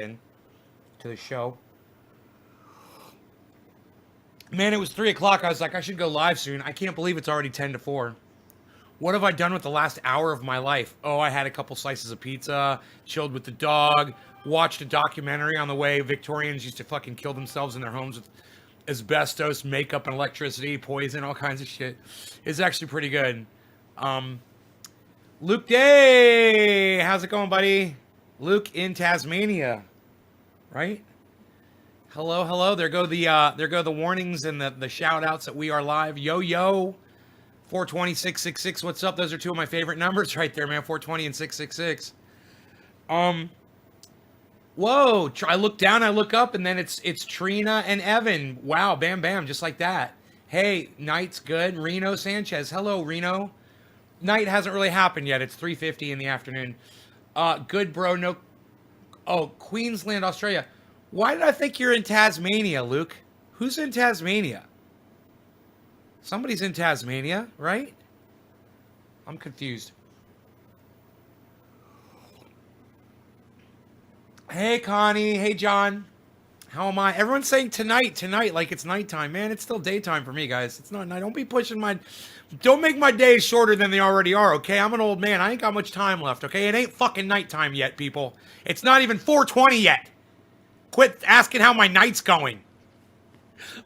in to the show. Man, it was 3 o'clock. I was like, I should go live soon. I can't believe it's already 10 to 4. What have I done with the last hour of my life? Oh, I had a couple slices of pizza, chilled with the dog, watched a documentary on the way Victorians used to fucking kill themselves in their homes with asbestos, makeup, and electricity, poison, all kinds of shit. It's actually pretty good. Um, Luke Day, how's it going, buddy? Luke in Tasmania, right? Hello, hello. There go the warnings and the shout outs that we are live. Yo yo. 420 666. What's up? Those are two of my favorite numbers right there, man. 420 and 666. Um, whoa. I look down, I look up, and then it's Trina and Evan. Wow, bam bam, just like that. Hey, night's good. Reno Sanchez. Hello, Reno. Night hasn't really happened yet. It's 3:50 in the afternoon. Good bro, no. Oh, Queensland, Australia. Why did I think you're in Tasmania, Luke? Who's in Tasmania? Somebody's in Tasmania, right? I'm confused. Hey, Connie. Hey, John. How am I? Everyone's saying tonight, like it's nighttime. Man, it's still daytime for me, guys. It's not night. Don't be pushing my. Don't make my days shorter than they already are, okay? I'm an old man. I ain't got much time left, okay? It ain't fucking nighttime yet, people. It's not even 4:20 yet. Quit asking how my night's going.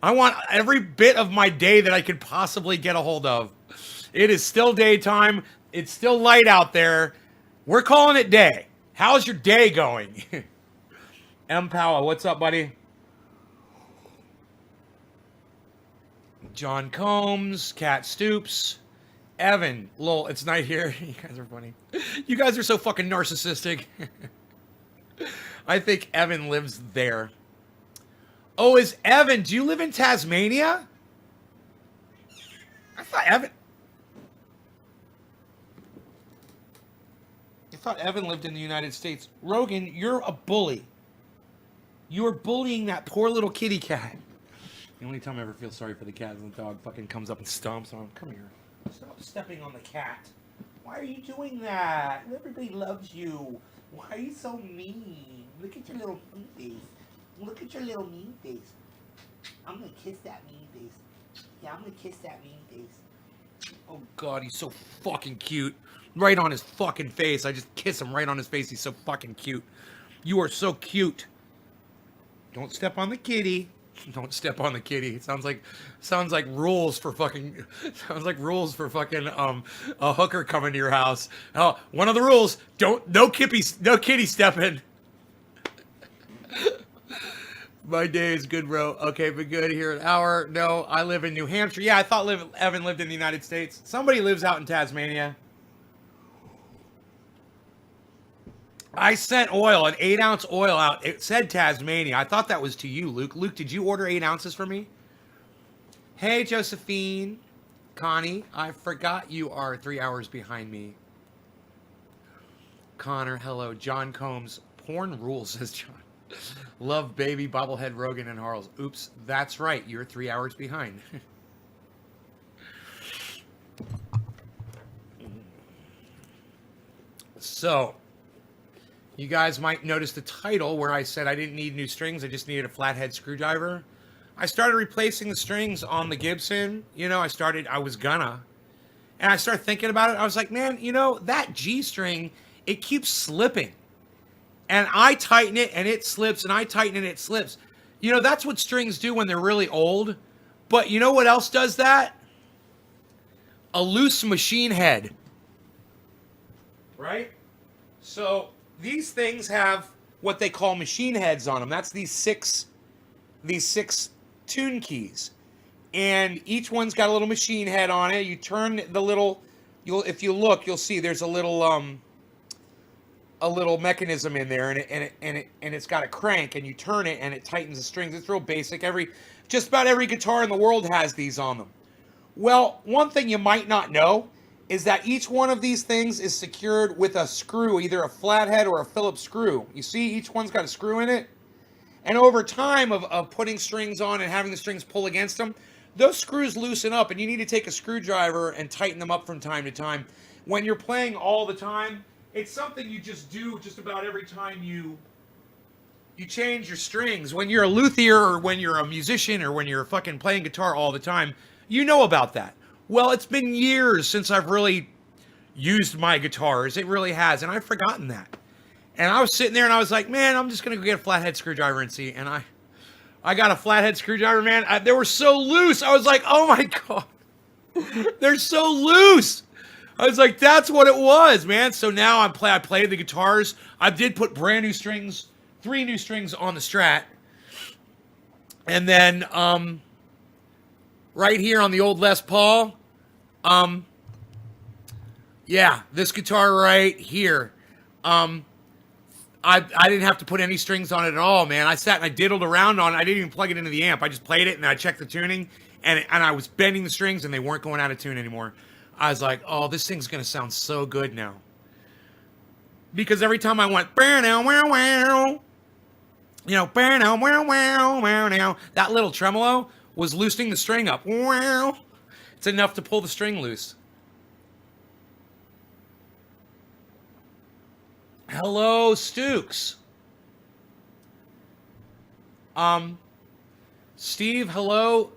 I want every bit of my day that I could possibly get a hold of. It is still daytime. It's still light out there. We're calling it day. How's your day going? M. Powell, what's up, buddy? John Combs, Cat Stoops, Evan, lol, it's night here. You guys are funny. You guys are so fucking narcissistic. I think Evan lives there. Oh, is Evan? Do you live in Tasmania? I thought Evan. I thought Evan lived in the United States. Rogan, you're a bully. You are bullying that poor little kitty cat. The only time I ever feel sorry for the cat is when the dog fucking comes up and stomps on him. Come here. Stop stepping on the cat. Why are you doing that? Everybody loves you. Why are you so mean? Look at your little mean face. Look at your little mean face. I'm gonna kiss that mean face. Yeah, I'm gonna kiss that mean face. Oh god, he's so fucking cute. Right on his fucking face. I just kiss him right on his face. He's so fucking cute. You are so cute. Don't step on the kitty. Don't step on the kitty. It sounds like rules for fucking a hooker coming to your house. Oh, one of the rules, no kitty stepping. My day is good, bro. Okay, been good here an hour. No, I live in New Hampshire. Yeah, I thought Evan lived in the United States. Somebody lives out in Tasmania. I sent oil, an 8-ounce oil out. It said Tasmania. I thought that was to you, Luke. Luke, did you order 8 ounces for me? Hey, Josephine. Connie, I forgot you are 3 hours behind me. Connor, hello. John Combs. Porn rules, says John. Love baby, bobblehead, Rogan, and Harles. Oops, that's right. You're 3 hours behind. So, you guys might notice the title where I said I didn't need new strings. I just needed a flathead screwdriver. I started replacing the strings on the Gibson. I was gonna. And I started thinking about it. I was like, man, that G string, it keeps slipping. And I tighten it and it slips, and I tighten it and it slips. That's what strings do when they're really old. But you know what else does that? A loose machine head. Right? So these things have what they call machine heads on them. That's these six tune keys. And each one's got a little machine head on it. You turn the little, if you look, you'll see there's a little mechanism in there, and it's got a crank, and you turn it and it tightens the strings. It's real basic. Just about every guitar in the world has these on them. Well, one thing you might not know is that each one of these things is secured with a screw, either a flathead or a Phillips screw. You see, each one's got a screw in it. And over time of putting strings on and having the strings pull against them, those screws loosen up, and you need to take a screwdriver and tighten them up from time to time. When you're playing all the time, it's something you just do just about every time you You change your strings. When you're a luthier or when you're a musician or when you're fucking playing guitar all the time, you know about that. Well, it's been years since I've really used my guitars. It really has, and I've forgotten that. And I was sitting there and I was like, man, I'm just gonna go get a flathead screwdriver and see. And I got a flathead screwdriver, man. They were so loose. I was like, oh my god, they're so loose. I was like, that's what it was, man. So now I play the guitars. I did put brand new strings, 3 new strings on the Strat. And then right here on the old Les Paul, yeah, this guitar right here. I didn't have to put any strings on it at all, man. I sat and I diddled around on it. I didn't even plug it into the amp. I just played it and I checked the tuning and I was bending the strings and they weren't going out of tune anymore. I was like, oh, this thing's going to sound so good now. Because every time I went, you know, that little tremolo was loosening the string up. It's enough to pull the string loose. Hello, Stooks. Steve, hello.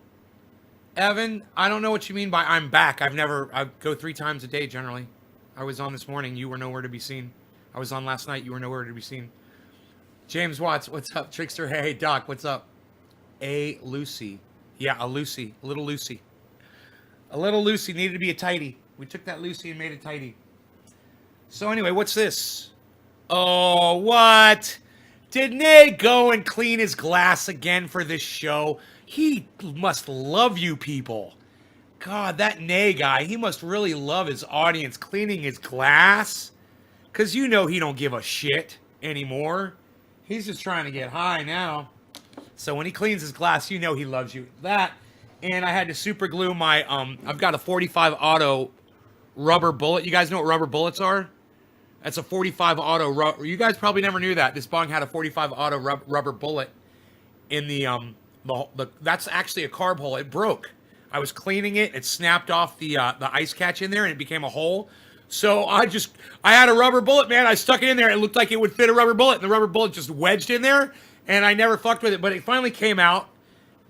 Evan, I don't know what you mean by I'm back. I go 3 times a day generally. I was on this morning. You were nowhere to be seen. I was on last night. You were nowhere to be seen. James Watts, what's up? Trickster, hey, Doc, what's up? A Lucy. Yeah, a Lucy. A little Lucy. A little Lucy needed to be a tighty. We took that Lucy and made it tighty. So anyway, what's this? Oh, what? Did Nate go and clean his glass again for this show? He must love you people. God, that Nay guy, he must really love his audience cleaning his glass. Because you know he don't give a shit anymore. He's just trying to get high now. So when he cleans his glass, you know he loves you. That, and I had to super glue my, I've got a 45 auto rubber bullet. You guys know what rubber bullets are? That's a 45 auto rubber. You guys probably never knew that. This bong had a 45 auto rubber bullet in the that's actually a carb hole. It broke. I was cleaning it. It snapped off the ice catch in there and it became a hole. So I had a rubber bullet, man. I stuck it in there. It looked like it would fit a rubber bullet. And the rubber bullet just wedged in there and I never fucked with it, but it finally came out.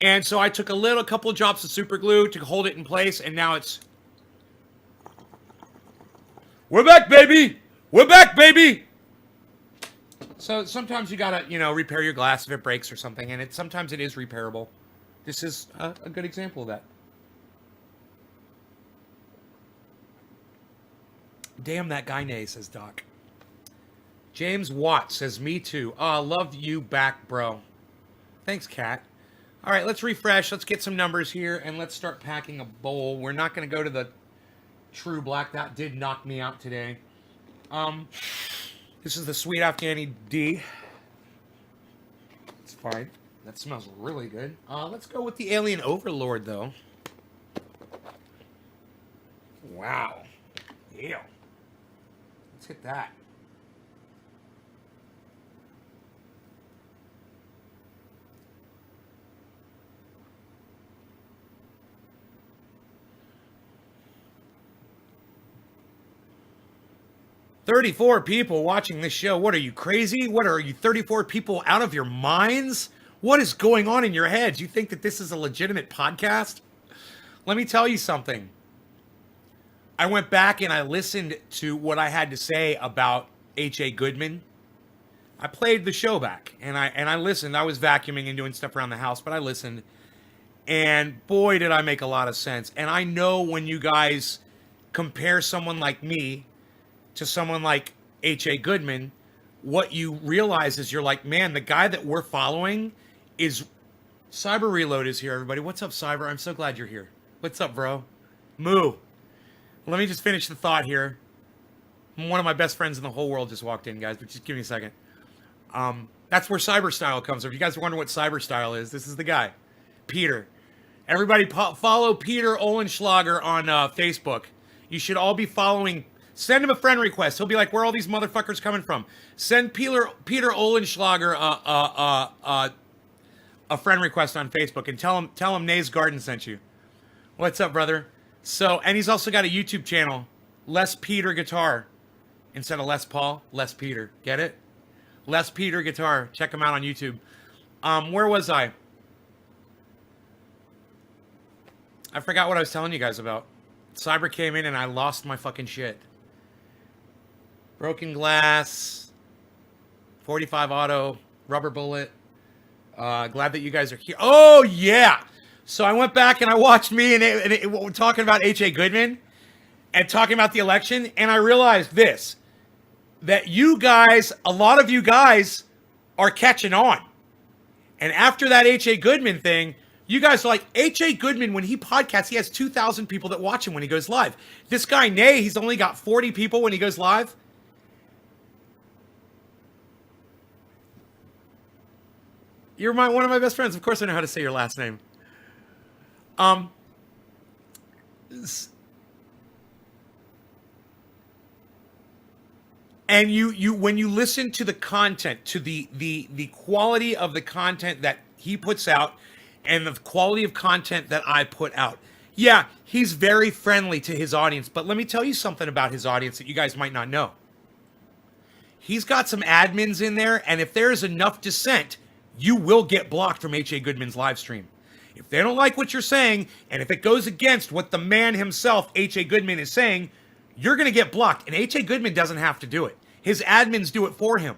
And so I took a couple of drops of super glue to hold it in place. And now we're back, baby. We're back, baby. So sometimes you gotta, repair your glass if it breaks or something, and sometimes it is repairable. This is a good example of that. Damn that guy, Nay, says Doc. James Watt says, me too. Oh, love you back, bro. Thanks, Kat. All right, let's refresh. Let's get some numbers here, and let's start packing a bowl. We're not going to go to the True Black. That did knock me out today. This is the Sweet Afghani D. It's fine. That smells really good. Let's go with the Alien Overlord, though. Wow. Yeah. Let's hit that. $34 people watching this show. What are you, crazy? What are you, 34 people out of your minds? What is going on in your heads? You think that this is a legitimate podcast? Let me tell you something. I went back and I listened to what I had to say about H.A. Goodman. I played the show back and I listened. I was vacuuming and doing stuff around the house, but I listened. And boy, did I make a lot of sense. And I know when you guys compare someone like me to someone like H.A. Goodman, what you realize is you're like, man, the guy that we're following is... Cyber Reload is here, everybody. What's up, Cyber? I'm so glad you're here. What's up, bro? Moo. Let me just finish the thought here. One of my best friends in the whole world just walked in, guys, but just give me a second. That's where Cyber Style comes from. If you guys wonder what Cyber Style is, this is the guy. Peter. Everybody follow Peter Olenschlager on Facebook. You should all be following... Send him a friend request. He'll be like, where are all these motherfuckers coming from? Send Peter Olenschlager a friend request on Facebook and tell him Nay's Garden sent you. What's up, brother? So, and he's also got a YouTube channel, Les Peter Guitar. Instead of Les Paul, Les Peter. Get it? Les Peter Guitar. Check him out on YouTube. Where was I? I forgot what I was telling you guys about. Cyber came in and I lost my fucking shit. Broken Glass, 45 Auto, Rubber Bullet. Glad that you guys are here. Oh, yeah. So I went back and I watched me and talking about H.A. Goodman and talking about the election. And I realized this, that you guys, a lot of you guys are catching on. And after that H.A. Goodman thing, you guys are like, H.A. Goodman, when he podcasts, he has 2,000 people that watch him when he goes live. This guy, Nay, he's only got 40 people when he goes live. You're one of my best friends. Of course I know how to say your last name. And you when you listen to the content, to the quality of the content that he puts out and the quality of content that I put out. Yeah, he's very friendly to his audience, but let me tell you something about his audience that you guys might not know. He's got some admins in there, and if there's enough dissent, you will get blocked from H.A. Goodman's live stream. If they don't like what you're saying, and if it goes against what the man himself, H.A. Goodman, is saying, you're going to get blocked. And H.A. Goodman doesn't have to do it. His admins do it for him.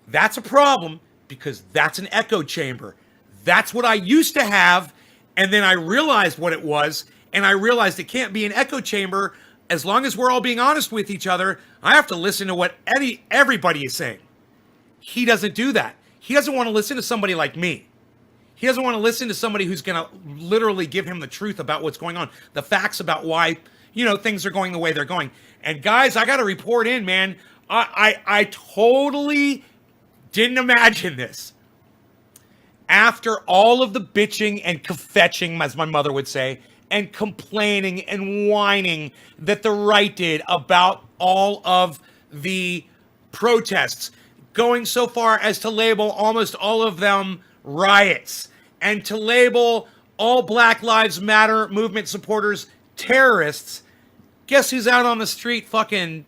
That's a problem because that's an echo chamber. That's what I used to have, and then I realized what it was, and I realized it can't be an echo chamber. As long as we're all being honest with each other, I have to listen to what everybody is saying. He doesn't do that. He doesn't want to listen to somebody like me. He doesn't want to listen to somebody who's going to literally give him the truth about what's going on, the facts about why, things are going the way they're going. And guys, I got to report in, man. I totally didn't imagine this. After all of the bitching and kvetching, as my mother would say, and complaining and whining that the right did about all of the protests, going so far as to label almost all of them riots and to label all Black Lives Matter movement supporters terrorists, guess who's out on the street fucking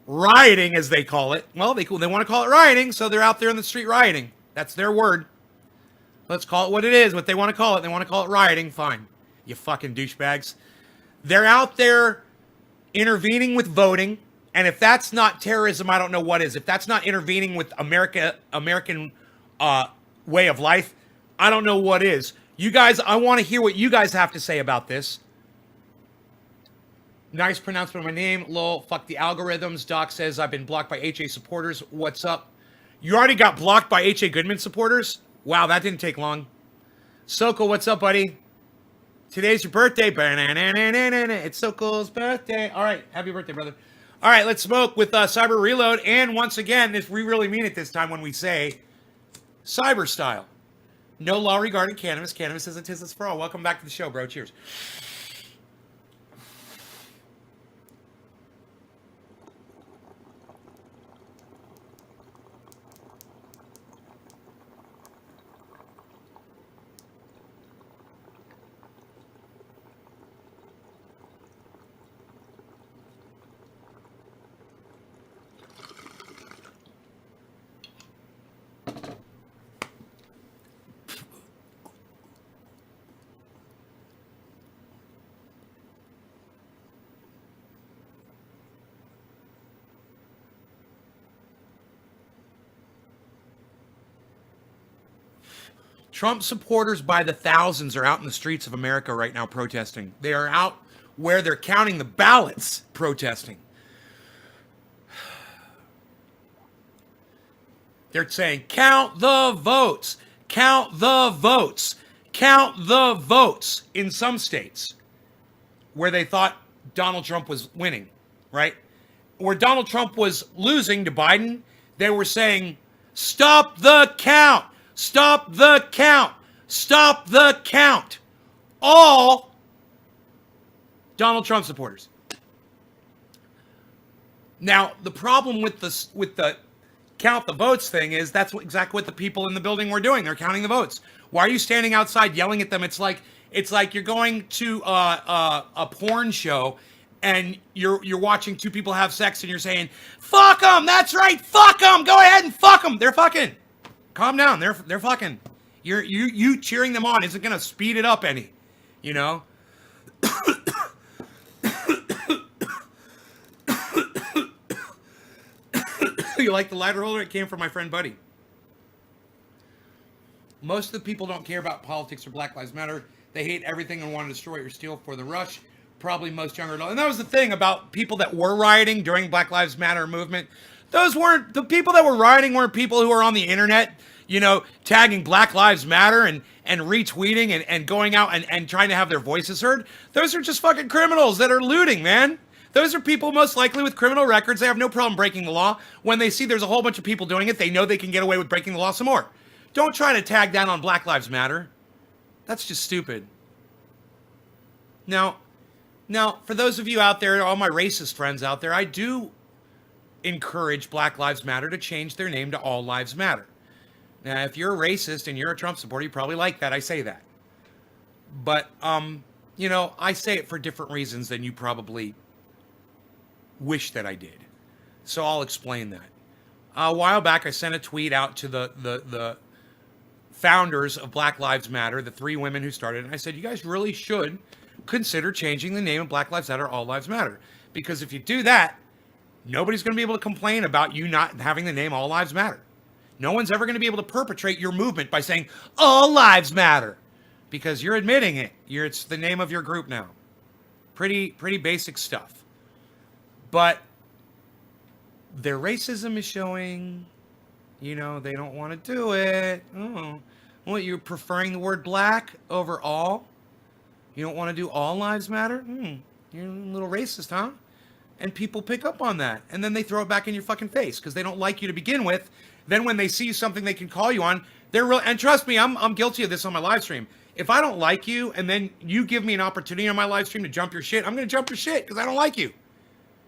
rioting, as they call it? Well, they want to call it rioting, so they're out there in the street rioting. That's their word. Let's call it what it is, what they want to call it. They want to call it rioting. Fine. You fucking douchebags. They're out there intervening with voting. And if that's not terrorism, I don't know what is. If that's not intervening with American way of life, I don't know what is. You guys, I want to hear what you guys have to say about this. Nice pronouncement of my name. Lol, fuck the algorithms. Doc says I've been blocked by HA supporters. What's up? You already got blocked by H.A. Goodman supporters? Wow, that didn't take long. Sokol, what's up, buddy? Today's your birthday. It's Sokol's birthday. All right, happy birthday, brother. All right, let's smoke with Cyber Reload. And once again, we really mean it this time when we say cyber style. No law regarding cannabis. Cannabis is a tis for all. Welcome back to the show, bro. Cheers. Trump supporters by the thousands are out in the streets of America right now protesting. They are out where they're counting the ballots protesting. They're saying, count the votes, count the votes, count the votes in some states where they thought Donald Trump was winning, right? Where Donald Trump was losing to Biden, they were saying, stop the count. Stop the count. Stop the count. All Donald Trump supporters. Now, the problem with the count the votes thing is that's exactly what the people in the building were doing. They're counting the votes. Why are you standing outside yelling at them? It's like you're going to a porn show and you're watching two people have sex and you're saying, "Fuck them, that's right, fuck them, go ahead and fuck them, they're fucking." Calm down, they're fucking. You cheering them on isn't gonna speed it up any, you know. You like the lighter holder? It came from my friend Buddy. Most of the people don't care about politics or Black Lives Matter. They hate everything and want to destroy or steal for the rush. Probably most younger adults. And that was the thing about people that were rioting during Black Lives Matter movement. Those weren't, the people that were rioting weren't people who were on the internet, you know, tagging Black Lives Matter and retweeting and going out and trying to have their voices heard. Those are just fucking criminals that are looting, man. Those are people most likely with criminal records. They have no problem breaking the law. When they see there's a whole bunch of people doing it, they know they can get away with breaking the law some more. Don't try to tag that on Black Lives Matter. That's just stupid. Now, for those of you out there, all my racist friends out there, I do encourage Black Lives Matter to change their name to All Lives Matter. Now, if you're a racist and you're a Trump supporter, you probably like that. I say that. But, you know, I say it for different reasons than you probably wish that I did. So I'll explain that. A while back, I sent a tweet out to the founders of Black Lives Matter, the three women who started it, and I said, you guys really should consider changing the name of Black Lives Matter to All Lives Matter. Because if you do that, nobody's going to be able to complain about you not having the name All Lives Matter. No one's ever going to be able to perpetrate your movement by saying, All Lives Matter. Because you're admitting it. It's the name of your group now. Pretty basic stuff. But their racism is showing, you know, they don't want to do it. Oh, what, you're preferring the word black over all? You don't want to do All Lives Matter? You're a little racist, huh? And people pick up on that. And then they throw it back in your fucking face because they don't like you to begin with. Then when they see something they can call you on, they're real. And trust me, I'm guilty of this on my live stream. If I don't like you and then you give me an opportunity on my live stream to jump your shit, I'm going to jump your shit because I don't like you.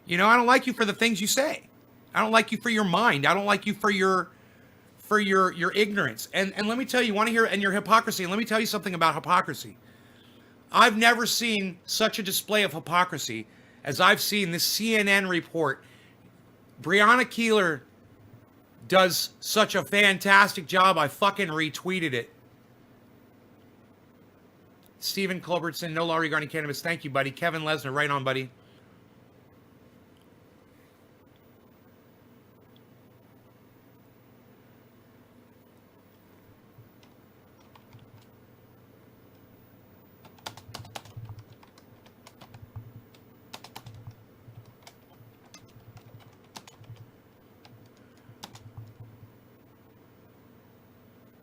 You know, I don't like you for the things you say. I don't like you for your mind. I don't like you for your ignorance. And let me tell you, want to hear, and your hypocrisy. And let me tell you something about hypocrisy. I've never seen such a display of hypocrisy as I've seen this CNN report. Breonna Keeler does such a fantastic job. I fucking retweeted it. Stephen Culbertson, no law regarding cannabis. Thank you, buddy. Kevin Lesnar, right on, buddy.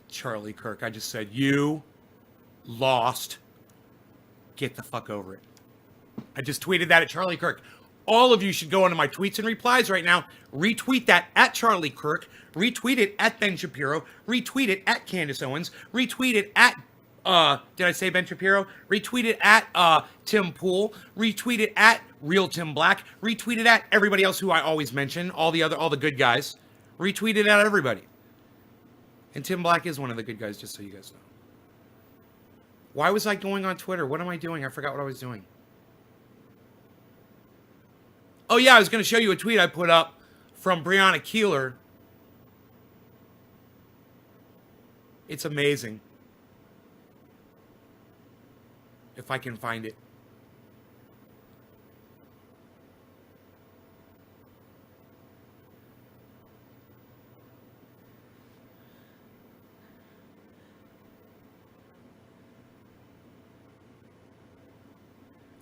Charlie Kirk, I just said, you lost. Get the fuck over it. I just tweeted that at Charlie Kirk. All of you should go into my tweets and replies right now. Retweet that at Charlie Kirk. Retweet it at Ben Shapiro. Retweet it at Candace Owens. Retweet it at, did I say Ben Shapiro? Retweet it at Tim Pool. Retweet it at Real Tim Black. Retweet it at everybody else who I always mention. All the good guys. Retweet it at everybody. And Tim Black is one of the good guys, just so you guys know. Why was I going on Twitter? What am I doing? I forgot what I was doing. Oh, yeah, I was going to show you a tweet I put up from Breonna Keeler. It's amazing. If I can find it.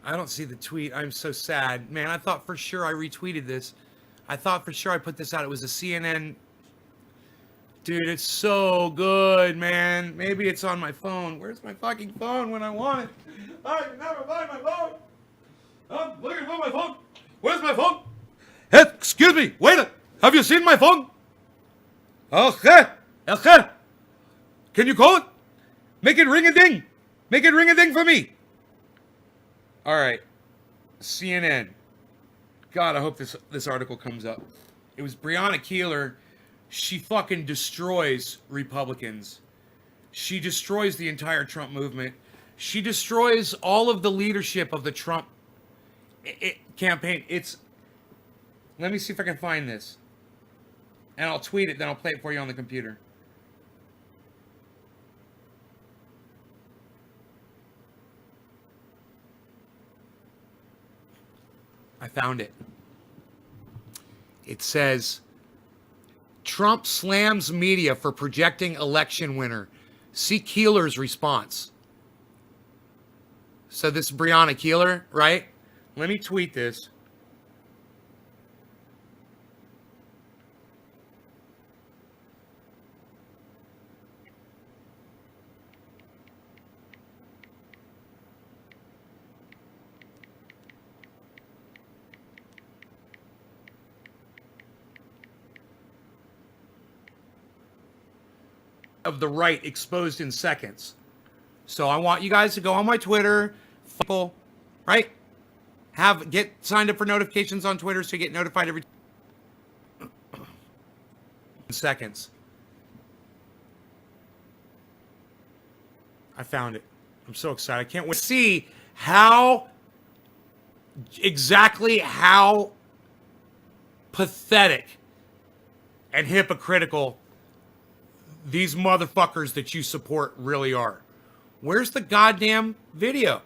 I don't see the tweet. I'm so sad. Man, I thought for sure I retweeted this. I thought for sure I put this out. It was a CNN. Dude, it's so good, man. Maybe it's on my phone. Where's my fucking phone when I want it? I can never find my phone. I'm looking for my phone. Where's my phone? Hey, excuse me. Wait. Have you seen my phone? Okay. Okay. Can you call it? Make it ring a ding. Make it ring a ding for me. All right, CNN. God, I hope this article comes up. It was Breonna Keeler. She fucking destroys Republicans. She destroys the entire Trump movement. She destroys all of the leadership of the Trump campaign. It's. Let me see if I can find this. And I'll tweet it, then I'll play it for you on the computer. I found it. It says, Trump slams media for projecting election winner. See Keeler's response. So this is Breonna Keeler, right? Let me tweet this. Of the right exposed in seconds. So I want you guys to go on my Twitter, people, right? Get signed up for notifications on Twitter so you get notified every seconds. I found it. I'm so excited. I can't wait to see exactly how pathetic and hypocritical these motherfuckers that you support really are. Where's the goddamn video?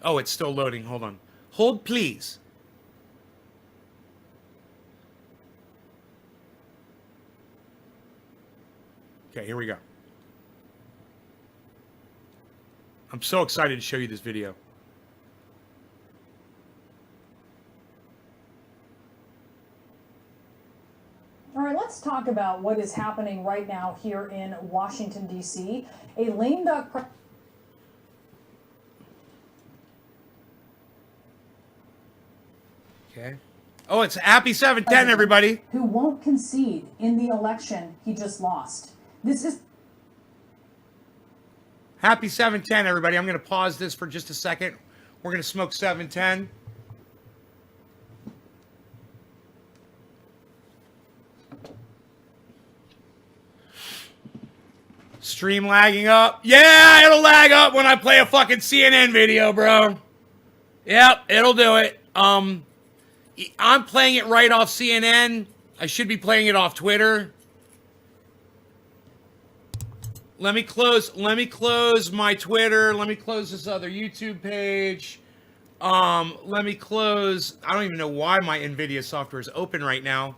Oh, it's still loading. Hold on. Hold, please. Okay, here we go. I'm so excited to show you this video. All right, let's talk about what is happening right now here in Washington, D.C. A lame duck... Okay. Oh, it's happy 710, everybody. Who won't concede in the election he just lost. This is... Happy 710, everybody. I'm going to pause this for just a second. We're going to smoke 710. Stream lagging up. Yeah, it'll lag up when I play a fucking CNN video, bro. Yep, it'll do it. I'm playing it right off CNN. I should be playing it off Twitter. Let me close my Twitter. Let me close this other YouTube page. Let me close. I don't even know why my NVIDIA software is open right now.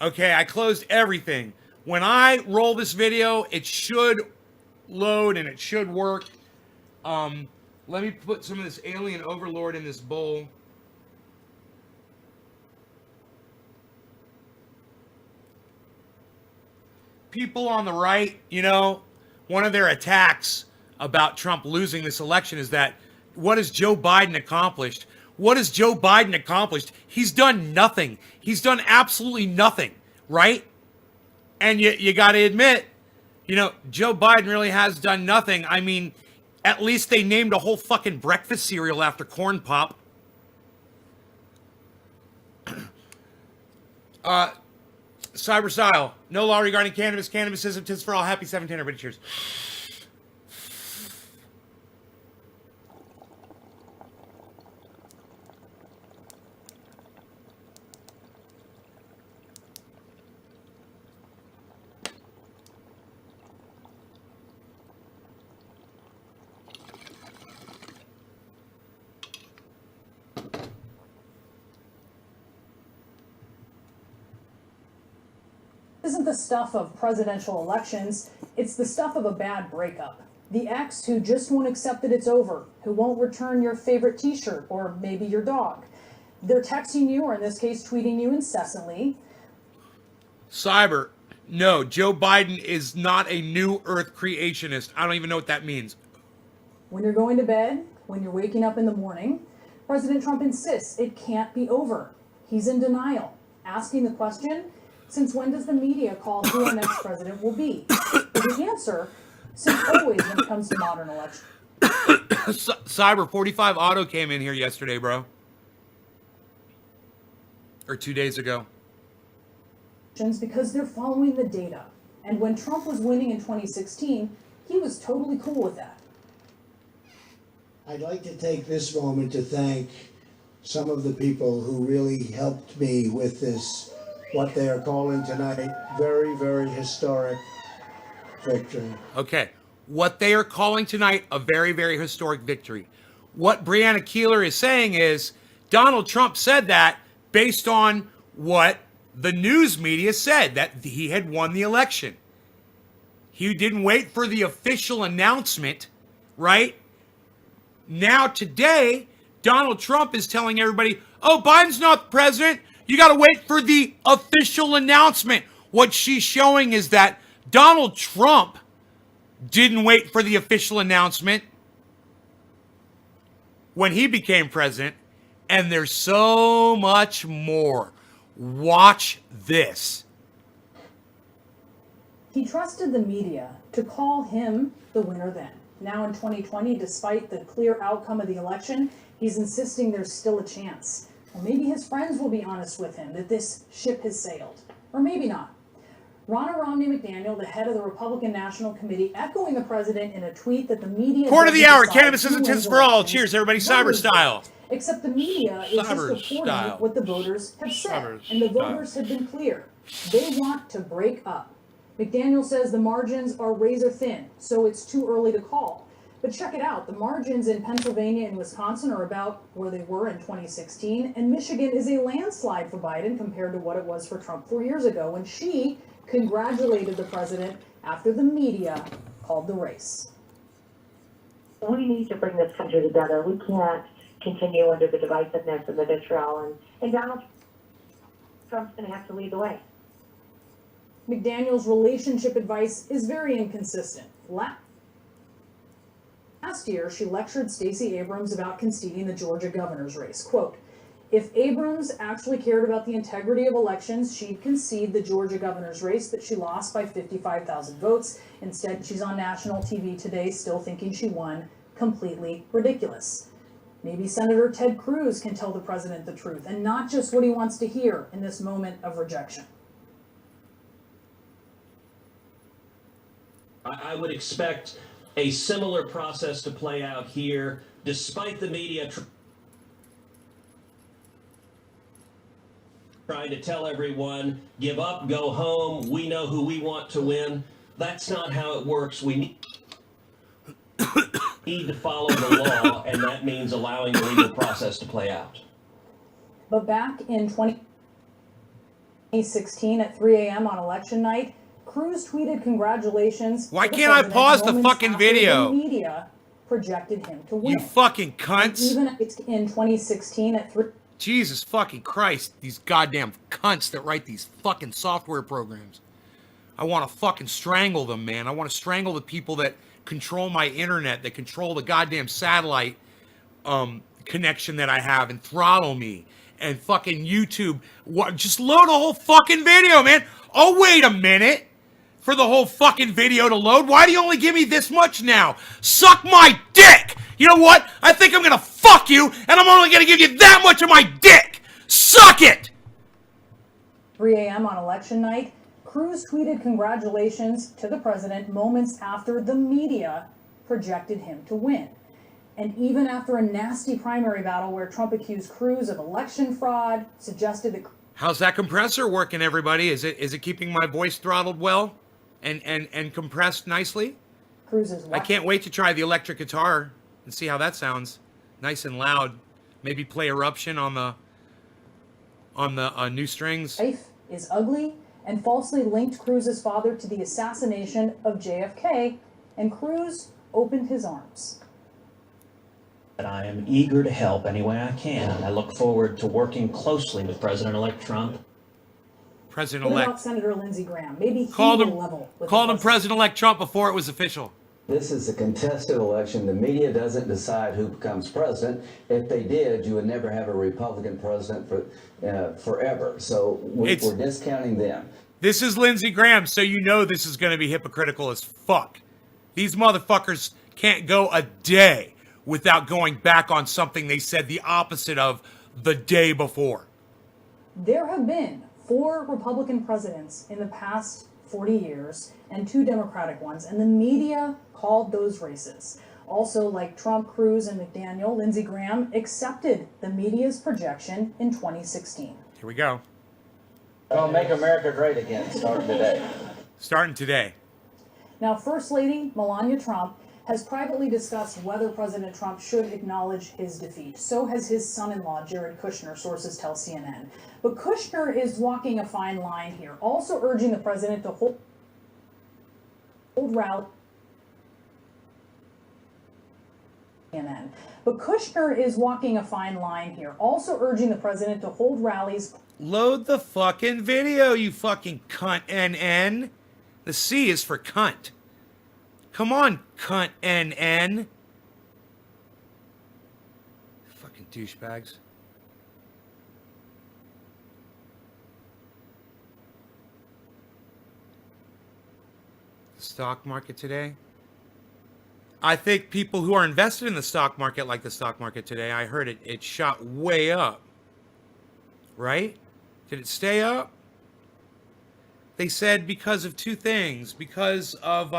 Okay, I closed everything. When I roll this video, it should load and it should work. Let me put some of this Alien Overlord in this bowl. People on the right, you know, one of their attacks about Trump losing this election is that, what has Joe Biden accomplished? What has Joe Biden accomplished? He's done nothing. He's done absolutely nothing, right? And you got to admit, you know, Joe Biden really has done nothing. I mean, at least they named a whole fucking breakfast cereal after Corn Pop. Cyber Style, no law regarding cannabis. Cannabis isn't just for all. Happy 710, everybody. Cheers. Isn't the stuff of presidential elections, it's the stuff of a bad breakup. The ex who just won't accept that it's over, who won't return your favorite t-shirt or maybe your dog. They're texting you, or in this case, tweeting you incessantly. Cyber, no, Joe Biden is not a new earth creationist. I don't even know what that means. When you're going to bed, when you're waking up in the morning, President Trump insists it can't be over. He's in denial, asking the question, since when does the media call who our next president will be? The answer, since always when it comes to modern elections. Cyber 45 Auto came in here yesterday, bro. Or 2 days ago. Because they're following the data. And when Trump was winning in 2016, he was totally cool with that. I'd like to take this moment to thank some of the people who really helped me with this, what they are calling tonight, very, very historic victory. Okay. What they are calling tonight a very, very historic victory. What Breonna Keeler is saying is Donald Trump said that based on what the news media said, that he had won the election. He didn't wait for the official announcement, right? Now today, Donald Trump is telling everybody, oh, Biden's not the president. You got to wait for the official announcement. What she's showing is that Donald Trump didn't wait for the official announcement when he became president. And there's so much more. Watch this. He trusted the media to call him the winner then. Now in 2020, despite the clear outcome of the election, he's insisting there's still a chance. Or maybe his friends will be honest with him that this ship has sailed. Or maybe not. Ronna Romney McDaniel, the head of the Republican National Committee, echoing the president in a tweet that the media... Quarter of the hour, cannabis isn't tips for all. Cheers, everybody, cyber style. Except the media is just reporting what the voters have said. And the voters have been clear. They want to break up. McDaniel says the margins are razor thin, so it's too early to call. But check it out. The margins in Pennsylvania and Wisconsin are about where they were in 2016, and Michigan is a landslide for Biden compared to what it was for Trump 4 years ago when she congratulated the president after the media called the race. We need to bring this country together. We can't continue under the divisiveness and the vitriol, and Donald Trump's going to have to lead the way. McDaniel's relationship advice is very inconsistent. Last year, she lectured Stacey Abrams about conceding the Georgia governor's race. Quote, if Abrams actually cared about the integrity of elections, she'd concede the Georgia governor's race that she lost by 55,000 votes. Instead, she's on national TV today still thinking she won. Completely ridiculous. Maybe Senator Ted Cruz can tell the president the truth and not just what he wants to hear in this moment of rejection. I would expect a similar process to play out here, despite the media trying to tell everyone, give up, go home, we know who we want to win. That's not how it works. We need to follow the law, and that means allowing the legal process to play out. But back in 2016 at 3 a.m. on election night, Cruz tweeted congratulations. Why can't I pause the fucking video? The media projected him to win. You fucking cunts. Even in 2016 at 3. Jesus fucking Christ, these goddamn cunts that write these fucking software programs. I want to fucking strangle them, man. I want to strangle the people that control my internet, that control the goddamn satellite connection that I have and throttle me. And fucking YouTube. Just load a whole fucking video, man. Oh, wait a minute for the whole fucking video to load. Why do you only give me this much now? Suck my dick! You know what? I think I'm gonna fuck you, and I'm only gonna give you that much of my dick! Suck it! 3 a.m. on election night, Cruz tweeted congratulations to the president moments after the media projected him to win. And even after a nasty primary battle where Trump accused Cruz of election fraud, suggested that... How's that compressor working, everybody? Is it keeping my voice throttled well and compressed nicely? Cruz's I can't wait to try the electric guitar and see how that sounds. Nice and loud. Maybe play Eruption on the new strings. Life is ugly and falsely linked Cruz's father to the assassination of JFK, and Cruz opened his arms. I am eager to help any way I can. I look forward to working closely with President-elect Trump. What President-elect. about Senator Lindsey Graham? Maybe he Called will him level with President-elect Trump before it was official. This is a contested election. The media doesn't decide who becomes president. If they did, you would never have a Republican president for forever. So we're discounting them. This is Lindsey Graham, so you know this is going to be hypocritical as fuck. These motherfuckers can't go a day without going back on something they said the opposite of the day before. There have been 4 Republican presidents in the past 40 years and 2 Democratic ones, and the media called those races. Also, like Trump, Cruz, and McDaniel, Lindsey Graham accepted the media's projection in 2016. Here we go. Gonna make America great again, starting today. Starting today. Now, First Lady Melania Trump has privately discussed whether President Trump should acknowledge his defeat. So has his son-in-law, Jared Kushner, sources tell CNN. But Kushner is walking a fine line here, also urging the president to hold rally. CNN. But Kushner is walking a fine line here, also urging the president to hold rallies. Load the fucking video, you fucking cunt, NN. The C is for cunt. Come on, cunt, NN. Fucking douchebags. The stock market today. I think people who are invested in the stock market like the stock market today. I heard it shot way up. Right? Did it stay up? They said because of two things. Because of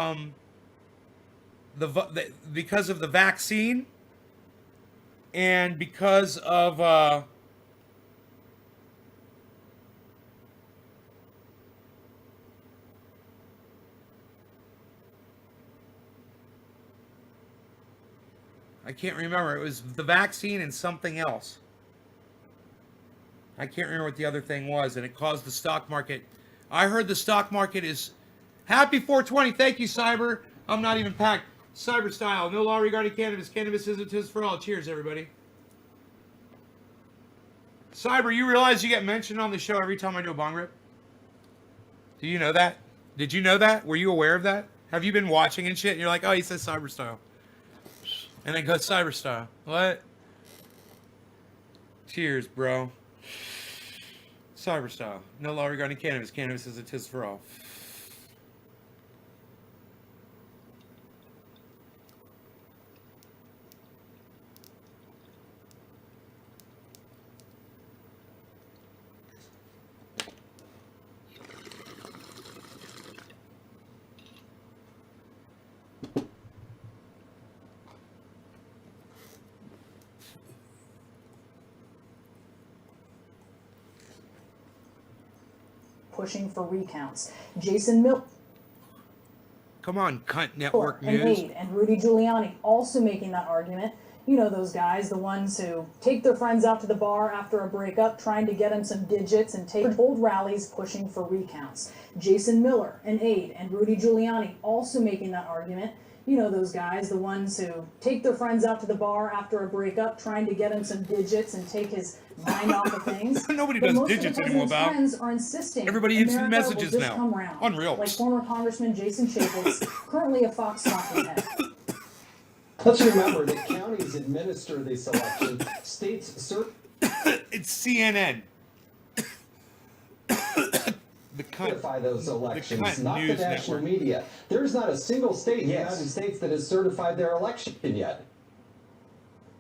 because of the vaccine, and because of I can't remember. It was the vaccine and something else. I can't remember what the other thing was, and it caused the stock market. I heard the stock market is happy 420. Thank you, Cyber. I'm not even packed. Cyber style. No law regarding cannabis. Cannabis isn't his for all. Cheers, everybody. Cyber, you realize you get mentioned on the show every time I do a bong rip? Do you know that? Did you know that? Were you aware of that? Have you been watching and shit? And you're like, oh, he says cyber style. And then goes cyber style. What? Cheers, bro. Cyber style. No law regarding cannabis. Cannabis is a tis for all. Pushing for recounts. Jason Miller Come on, cunt network and news. Aide and Rudy Giuliani also making that argument. You know those guys, the ones who take their friends out to the bar after a breakup, trying to get them some digits and hold rallies pushing for recounts. Jason Miller, an aide, and Rudy Giuliani also making that argument. You know those guys, the ones who take their friends out to the bar after a breakup, trying to get him some digits and take his mind off of things. Nobody But does most digits of the anymore, president's Val. friends are insisting Everybody instant America messages will just now. come round. Unreal. Like former Congressman Jason Chaffetz, currently a Fox talking head. Let's remember that counties administer this election. States It's CNN. The cunt. certify those elections, cunt not the news national network. media. There's not a single state in the Yes. United States that has certified their election yet.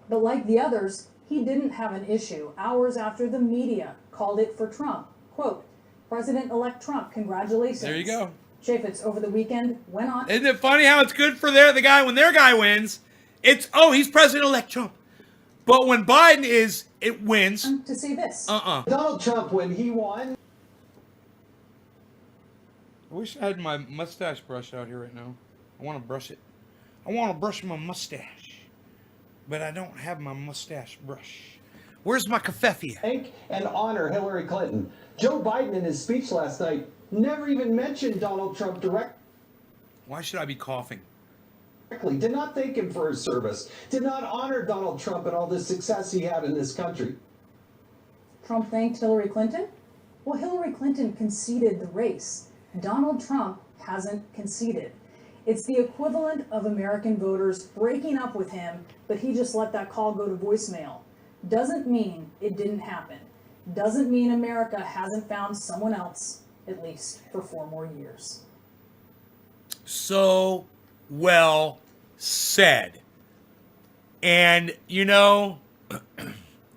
But like the others, he didn't have an issue hours after the media called it for Trump. Quote, President-elect Trump, congratulations. There you go. Chaffetz over the weekend went on Isn't it funny how it's good for the guy when their guy wins? It's, oh, he's President-elect Trump. But when Biden it wins. to say this. Donald Trump, when he won, I wish I had my mustache brush out here right now. I want to brush it. I want to brush my mustache. But I don't have my mustache brush. Where's my kafefia? thank and honor Hillary Clinton. Joe Biden, in his speech last night, never even mentioned Donald Trump directly. Why should I be coughing? Did not thank him for his service. Did not honor Donald Trump and all the success he had in this country. Trump thanked Hillary Clinton? Well, Hillary Clinton conceded the race. Donald Trump hasn't conceded. It's the equivalent of American voters breaking up with him, but he just let that call go to voicemail. Doesn't mean it didn't happen. Doesn't mean America hasn't found someone else, at least for 4 more years. So well said. And, you know,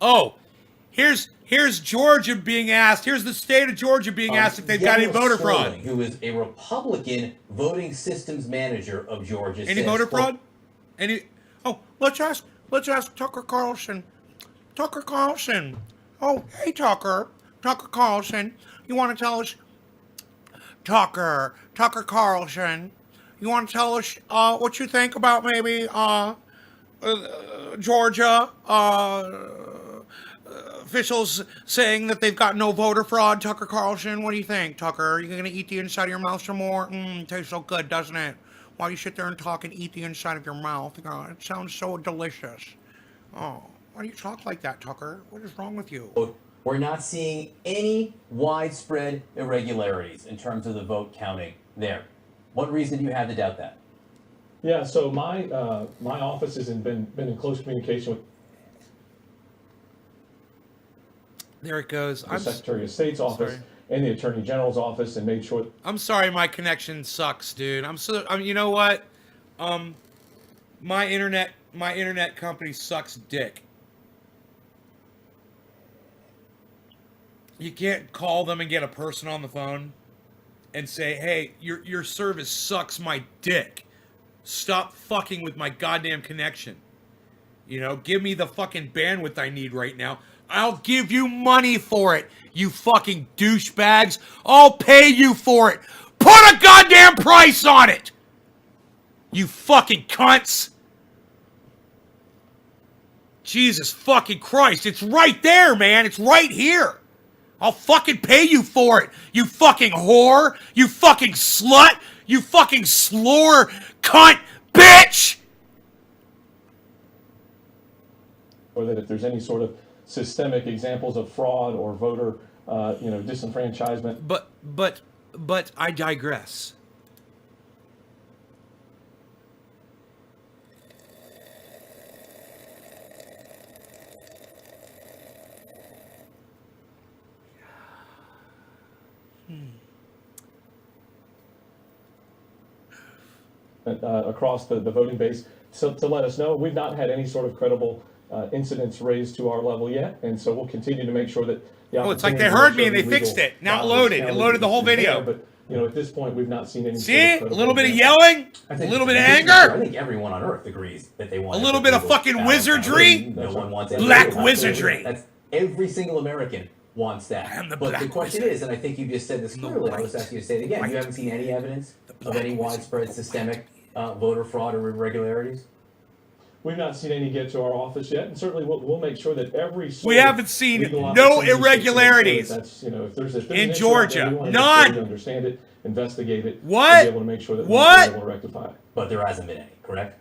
oh, here's Georgia being asked. Here's the state of Georgia being asked if they've got any voter fraud. Who is a Republican voting systems manager of Georgia. Any voter fraud? Any? Oh, let's ask Tucker Carlson. Tucker Carlson. Oh, hey Tucker. Tucker Carlson. You want to tell us, Tucker Carlson, you want to tell us what you think about maybe Georgia officials saying that they've got no voter fraud? Tucker Carlson, what do you think, Tucker? Are you going to eat the inside of your mouth some more? Tastes so good, doesn't it? While you sit there and talk and eat the inside of your mouth. God, it sounds so delicious. Oh, why do you talk like that, Tucker? What is wrong with you? We're not seeing any widespread irregularities in terms of the vote counting there. What reason do you have to doubt that? Yeah, so my office has been in close communication with There it goes. the Secretary of State's office sorry. and the Attorney General's office and made sure. I'm sorry, my connection sucks, dude. You know what? My internet company sucks dick. You can't call them and get a person on the phone and say, "Hey, your service sucks my dick. Stop fucking with my goddamn connection. You know, give me the fucking bandwidth I need right now. I'll give you money for it, you fucking douchebags. I'll pay you for it. Put a goddamn price on it, you fucking cunts." Jesus fucking Christ, it's right there, man. It's right here. I'll fucking pay you for it, you fucking whore, you fucking slut, you fucking slore, cunt, bitch! Or that if there's any sort of systemic examples of fraud or voter, disenfranchisement. But I digress. Across the voting base to let us know. We've not had any sort of credible incidents raised to our level yet, and so we'll continue to make sure that the Oh, it's like they heard me and they fixed it. Now it loaded. It loaded the whole video. But at this point, we've not seen any. See? Sort A of little bit of example. yelling, I a think little bit of I anger, think everyone on Earth agrees that they want a little bit of fucking wizardry. No one wants Black everyone. wizardry. That's every single American wants that. I am the but black the question wizard. is, and I think you just said this The clearly, I'll white- just ask you to say it again. white- You haven't seen any evidence of black any wizard. widespread systemic voter fraud or irregularities? We've not seen any get to our office yet, and certainly we'll make sure that every. We haven't seen legal no opportunity to irregularities that's, if there's an in issue Georgia. out there, we wanna make None. sure we understand it, investigate it. What? And be able to make sure that What? we're able to rectify it. But there hasn't been any, correct?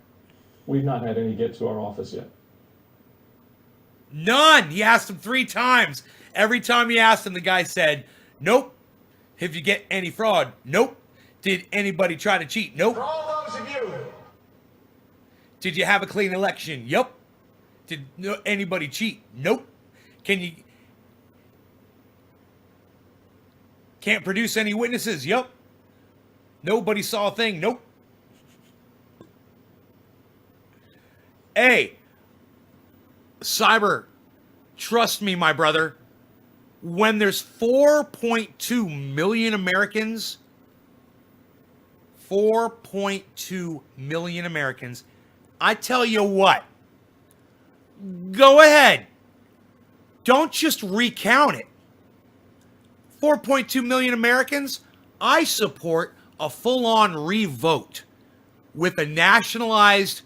We've not had any get to our office yet. None. He asked him 3 times. Every time he asked him, the guy said, "Nope." If you get any fraud, nope. Did anybody try to cheat? Nope. For all those of you Did you have a clean election? Yup. Did anybody cheat? Nope. Can't produce any witnesses? Yup. Nobody saw a thing? Nope. Hey, Cyber, trust me, my brother. When there's 4.2 million Americans, 4.2 million Americans, I tell you what, go ahead. Don't just recount it. 4.2 million Americans, I support a full-on revote with a nationalized,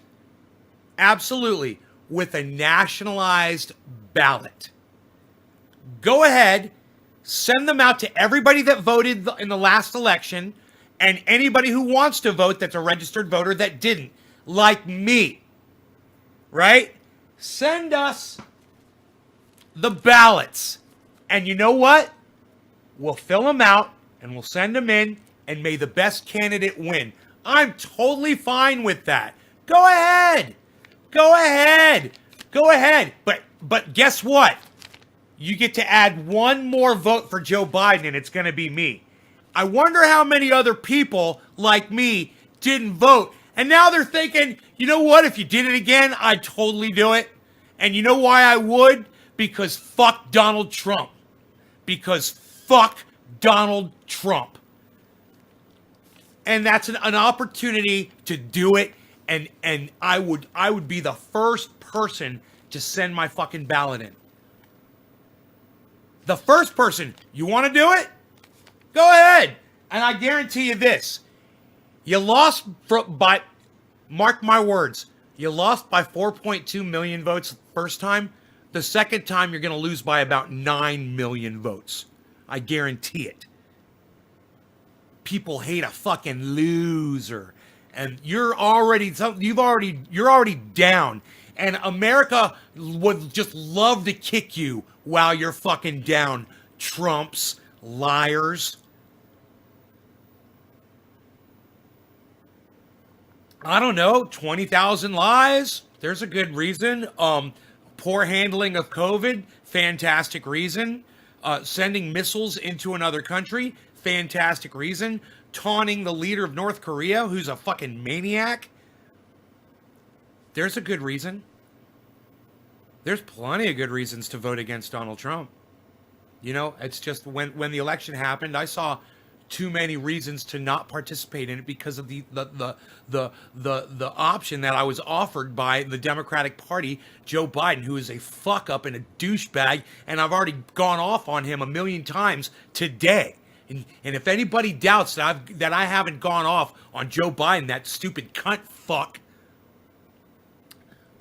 absolutely, with a nationalized ballot. Go ahead, send them out to everybody that voted in the last election and anybody who wants to vote that's a registered voter that didn't, like me, right? Send us the ballots. And you know what? We'll fill them out and we'll send them in and may the best candidate win. I'm totally fine with that. Go ahead. Go ahead. Go ahead. But guess what? You get to add one more vote for Joe Biden and it's going to be me. I wonder how many other people like me didn't vote. And now they're thinking, you know what? If you did it again, I'd totally do it. And you know why I would? Because fuck Donald Trump. Because fuck Donald Trump. And that's an opportunity to do it and I would be the first person to send my fucking ballot in. The first person. You want to do it? Go ahead. And I guarantee you this. You lost by, mark my words, you lost by 4.2 million votes first time. The second time you're going to lose by about 9 million votes. I guarantee it. People hate a fucking loser. And you're already down. And America would just love to kick you while you're fucking down. Trumps, liars. I don't know, 20,000 lies. There's a good reason. Poor handling of COVID, fantastic reason. Sending missiles into another country, fantastic reason. Taunting the leader of North Korea, who's a fucking maniac. There's a good reason. There's plenty of good reasons to vote against Donald Trump. You know, it's just when the election happened, I saw too many reasons to not participate in it because of the option that I was offered by the Democratic Party, Joe Biden, who is a fuck up and a douchebag, and I've already gone off on him a million times today. And if anybody doubts that I haven't gone off on Joe Biden, that stupid cunt fuck,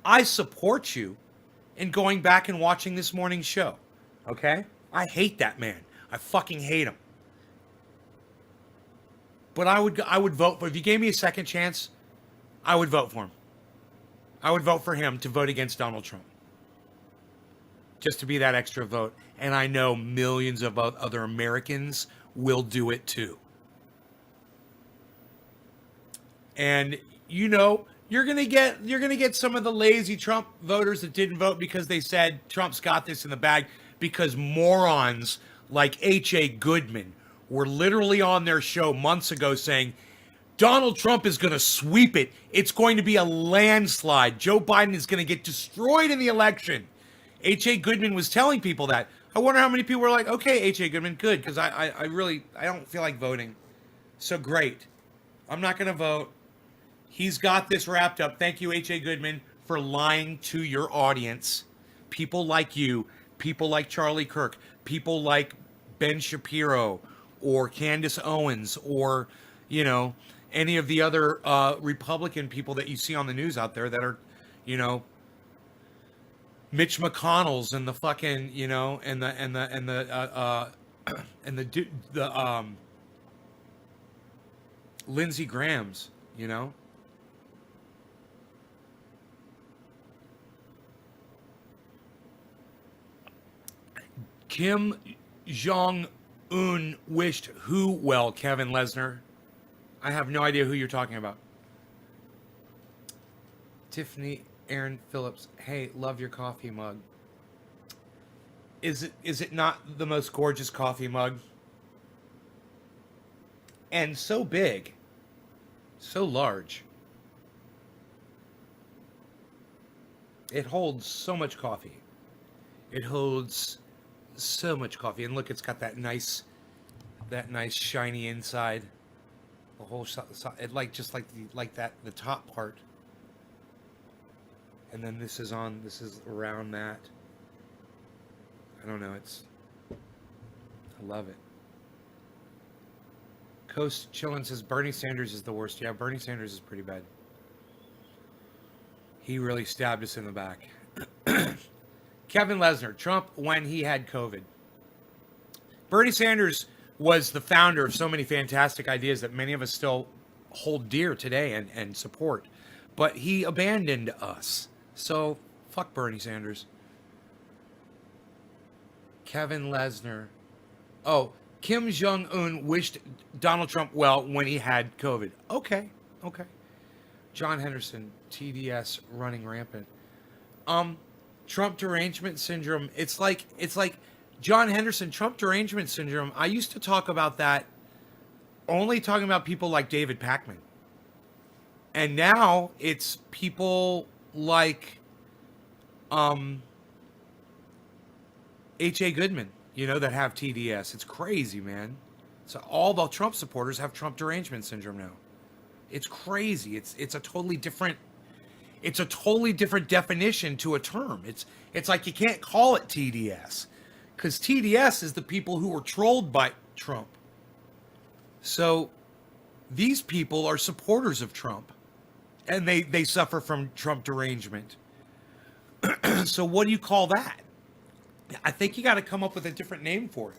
I support you in going back and watching this morning's show. Okay? I hate that man. I fucking hate him. But I would vote for, if you gave me a second chance, I would vote for him. I would vote for him to vote against Donald Trump. Just to be that extra vote. And I know millions of other Americans will do it too. And you know, you're gonna get some of the lazy Trump voters that didn't vote because they said Trump's got this in the bag, because morons like H.A. Goodman were literally on their show months ago saying Donald Trump is going to sweep it. It's going to be a landslide. Joe Biden is going to get destroyed in the election. H.A. Goodman was telling people that. I wonder how many people were like, okay, H.A. Goodman, good, because I don't feel like voting. So great. I'm not going to vote. He's got this wrapped up. Thank you, H.A. Goodman, for lying to your audience. People like you, people like Charlie Kirk, people like Ben Shapiro, or Candace Owens, or, you know, any of the other Republican people that you see on the news out there that are, you know, Mitch McConnell's and the fucking, you know, and the Lindsey Graham's, you know. Kim Jong-un wished who well, Kevin Lesnar? I have no idea who you're talking about. Tiffany Aaron Phillips, hey, love your coffee mug. Is it not the most gorgeous coffee mug? And so big. So large. It holds so much coffee. It holds so much coffee. And look, it's got that nice shiny inside. The whole it like that, the top part. And then this is around that. I don't know, I love it. Coast Chillin says Bernie Sanders is the worst. Yeah, Bernie Sanders is pretty bad. He really stabbed us in the back. Kevin Lesnar, Trump when he had COVID. Bernie Sanders was the founder of so many fantastic ideas that many of us still hold dear today and support. But he abandoned us. So, fuck Bernie Sanders. Kevin Lesnar. Oh, Kim Jong-un wished Donald Trump well when he had COVID. Okay. John Henderson, TDS running rampant. Trump derangement syndrome. It's like John Henderson, Trump derangement syndrome. I used to talk about that only talking about people like David Pakman. And now it's people like H.A. Goodman, you know, that have TDS. It's crazy, man. So all the Trump supporters have Trump derangement syndrome now. It's crazy. It's a totally different definition to a term. It's like you can't call it TDS because TDS is the people who were trolled by Trump. So these people are supporters of Trump and they suffer from Trump derangement. So what do you call that? I think you got to come up with a different name for it.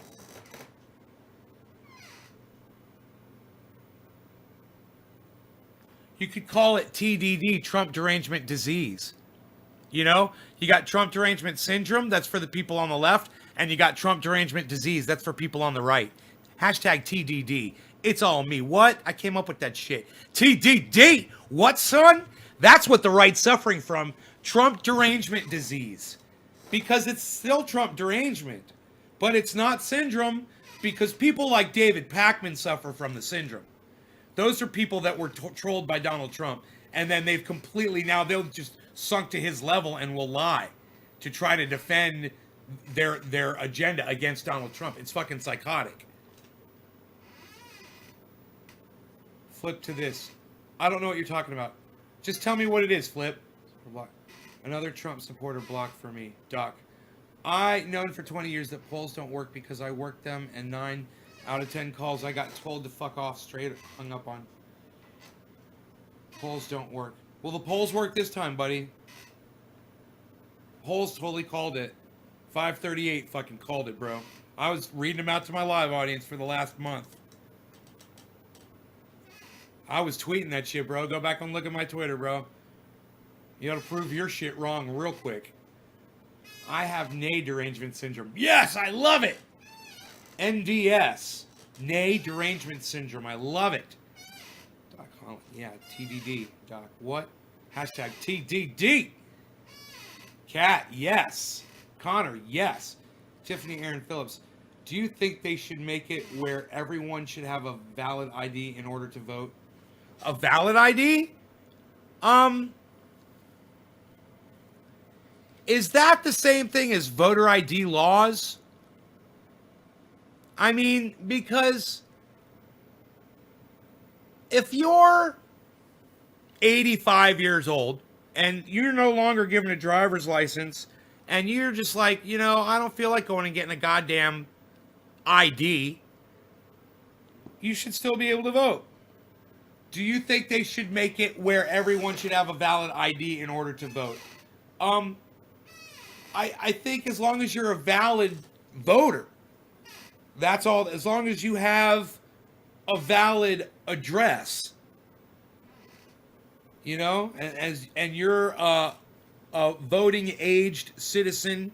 You could call it TDD, Trump derangement disease. You know, you got Trump derangement syndrome, that's for the people on the left, and you got Trump derangement disease, that's for people on the right. Hashtag TDD. It's all me. What? I came up with that shit. TDD. What, son? That's what the right's suffering from. Trump derangement disease. Because it's still Trump derangement. But it's not syndrome because people like David Pakman suffer from the syndrome. Those are people that were trolled by Donald Trump. And then they've completely, now they'll just sunk to his level and will lie to try to defend their agenda against Donald Trump. It's fucking psychotic. Flip to this. I don't know what you're talking about. Just tell me what it is, Flip. Another Trump supporter blocked for me. Doc. I known for 20 years that polls don't work because I worked them, and 9 out of 10 calls I got told to fuck off, straight hung up on. Polls don't work. Well, the polls work this time, buddy. Polls totally called it. 538 fucking called it, bro. I was reading them out to my live audience for the last month. I was tweeting that shit, bro. Go back and look at my Twitter, bro. You gotta prove your shit wrong real quick. I have Ney derangement syndrome. Yes, I love it. NDS. Ney derangement syndrome. I love it. Doc Holland. Yeah, TDD. Doc. What? Hashtag TDD. Cat. Yes. Connor. Yes. Tiffany Aaron Phillips. Do you think they should make it where everyone should have a valid ID in order to vote? A valid ID? Is that the same thing as voter ID laws? I mean, because if you're 85 years old and you're no longer given a driver's license and you're just like, you know, I don't feel like going and getting a goddamn ID, you should still be able to vote. Do you think they should make it where everyone should have a valid ID in order to vote? I think as long as you're a valid voter, that's all. As long as you have a valid address, you know, and you're a voting aged citizen,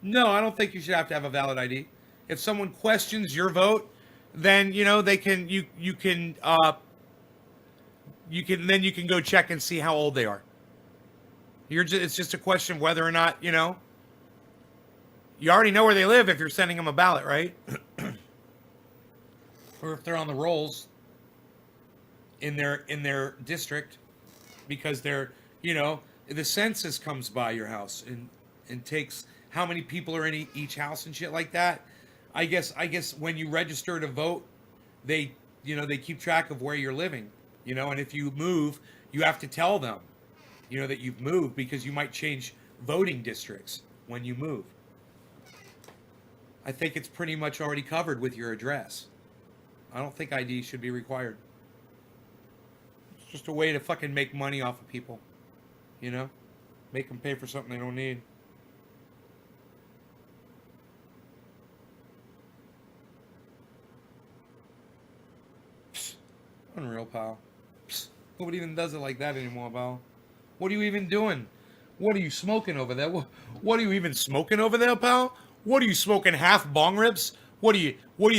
no, I don't think you should have to have a valid ID. If someone questions your vote, then you know they can you can go check and see how old they are. It's just a question of whether or not, you know, you already know where they live if you're sending them a ballot, right? Or if they're on the rolls in their district, because they're, you know, the census comes by your house and takes how many people are in each house and shit like that. I guess when you register to vote, they keep track of where you're living, you know, and if you move, you have to tell them, you know, that you've moved because you might change voting districts when you move. I think it's pretty much already covered with your address. I don't think ID should be required. It's just a way to fucking make money off of people, you know? Make them pay for something they don't need. Psst. Unreal, pal. Psst. Nobody even does it like that anymore, pal. What are you even doing? What are you smoking over there? What are you even smoking over there, pal? What are you smoking, half bong rips? What do you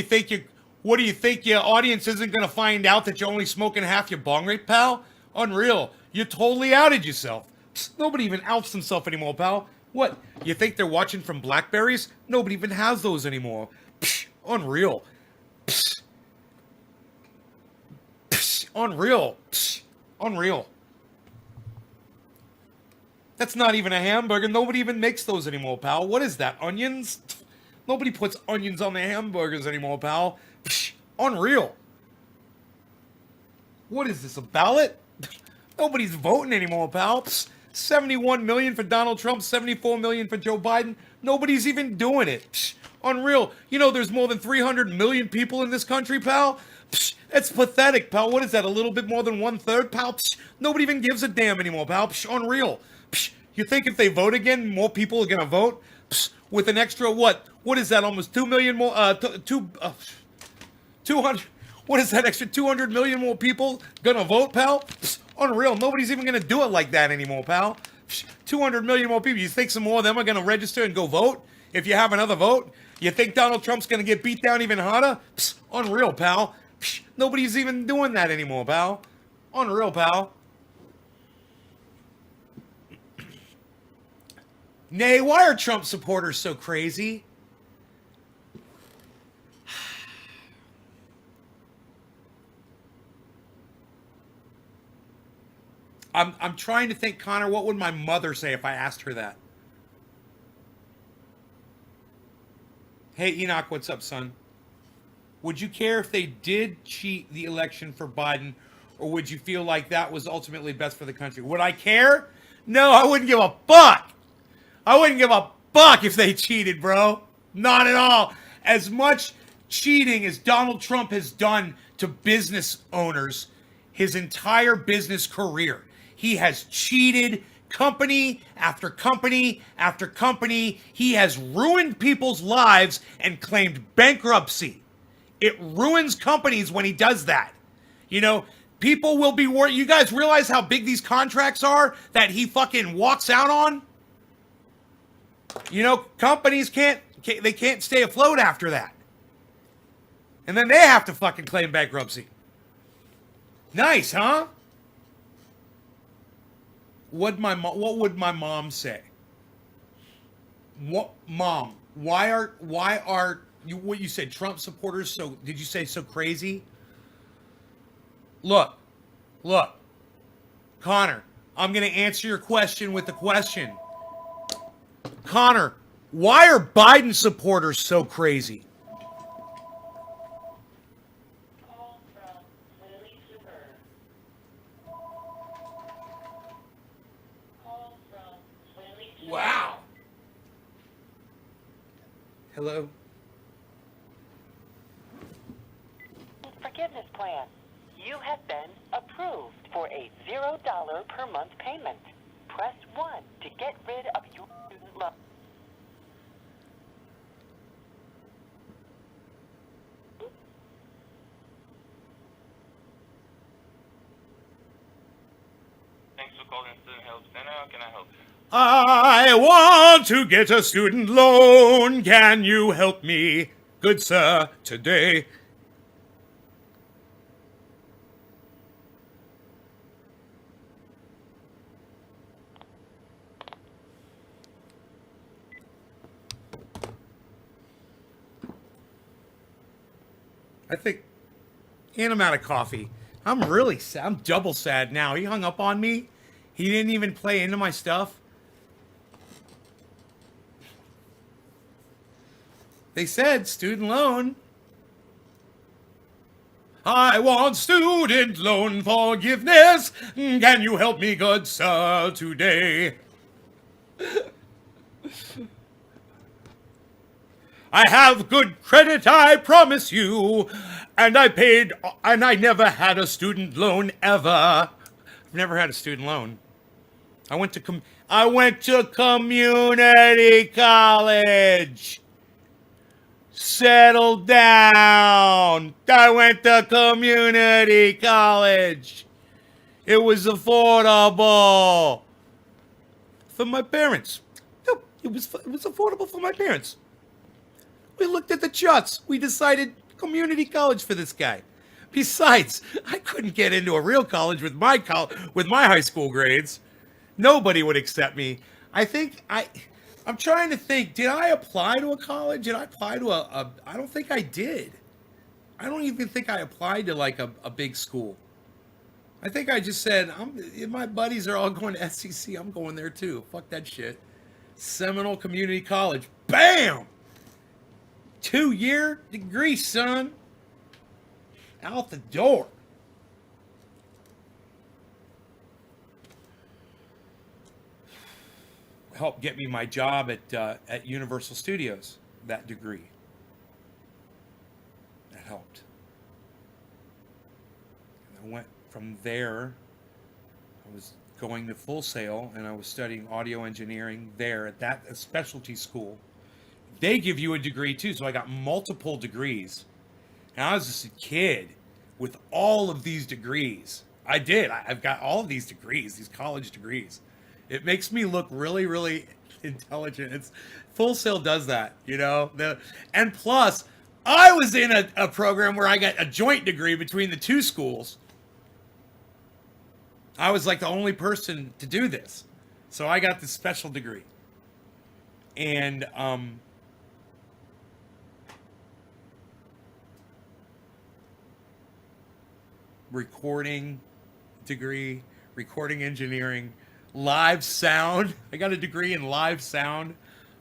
think your audience isn't gonna find out that you're only smoking half your bong rip, pal? Unreal. You totally outed yourself. Psst, nobody even outs themselves anymore, pal. What? You think they're watching from Blackberries? Nobody even has those anymore. Psh, unreal. Psh. Psh, unreal. Psh, unreal. That's not even a hamburger. Nobody even makes those anymore, pal. What is that, onions? Nobody puts onions on their hamburgers anymore, pal. Psh, unreal. What is this, a ballot? Nobody's voting anymore, pal. 71 million for Donald Trump, 74 million for Joe Biden. Nobody's even doing it. Unreal. You know, there's more than 300 million people in this country, pal. It's pathetic, pal. What is that, a little bit more than 1/3, pal? Nobody even gives a damn anymore, pal. Unreal. You think if they vote again, more people are going to vote? With an extra, what? What is that, almost 2 million more, 200, what is that, extra 200 million more people gonna vote, pal? Unreal. Nobody's even gonna do it like that anymore, pal. 200 million more people. You think some more of them are gonna register and go vote if you have another vote? You think Donald Trump's gonna get beat down even harder? Unreal, pal. Nobody's even doing that anymore, pal. Unreal, pal. Nay, why are Trump supporters so crazy? I'm trying to think, Connor, what would my mother say if I asked her that? Hey, Enoch, what's up, son? Would you care if they did cheat the election for Biden, or would you feel like that was ultimately best for the country? Would I care? No, I wouldn't give a fuck. I wouldn't give a fuck if they cheated, bro. Not at all. As much cheating as Donald Trump has done to business owners his entire business career. He has cheated company after company after company. He has ruined people's lives and claimed bankruptcy. It ruins companies when he does that. You know, people will be worried. You guys realize how big these contracts are that he fucking walks out on? You know, companies can't stay afloat after that. And then they have to fucking claim bankruptcy. Nice, huh? What would my mom say? What, Mom? Why are you, what you said, Trump supporters so, did you say so crazy? Look, Connor, I'm going to answer your question with a question. Connor, why are Biden supporters so crazy? Wow. Hello? Forgiveness plan. You have been approved for a $0 per month payment. Press 1 to get rid of your student loan. Thanks for calling Student Help Center. How can I help you? I want to get a student loan. Can you help me, good sir, today? I think, and I'm out of coffee. I'm really sad. I'm double sad now. He hung up on me. He didn't even play into my stuff. They said student loan. I want student loan forgiveness. Can you help me, good sir, today? I have good credit, I promise you. And I never had a student loan ever. I've never had a student loan. I went to community college. Settle down. I went to community college. It was affordable for my parents. No, it was affordable for my parents. We looked at the charts. We decided community college for this guy. Besides, I couldn't get into a real college with my high school grades. Nobody would accept me. I'm trying to think, did I apply to a college? Did I apply to I don't think I did. I don't even think I applied to like a big school. I think I just said, my buddies are all going to SCC. I'm going there too. Fuck that shit. Seminole Community College. Bam! 2-year degree, son. Out the door. helped get me my job at Universal Studios, that degree. That helped. I went from there. I was going to Full Sail, and I was studying audio engineering there at that specialty school. They give you a degree too, so I got multiple degrees. And I was just a kid with all of these degrees. I've got all of these degrees, these college degrees. It makes me look really, really intelligent. Full Sail does that, you know? And plus, I was in a program where I got a joint degree between the two schools. I was like the only person to do this. So I got this special degree. And recording degree, recording engineering, live sound. I got a degree in live sound.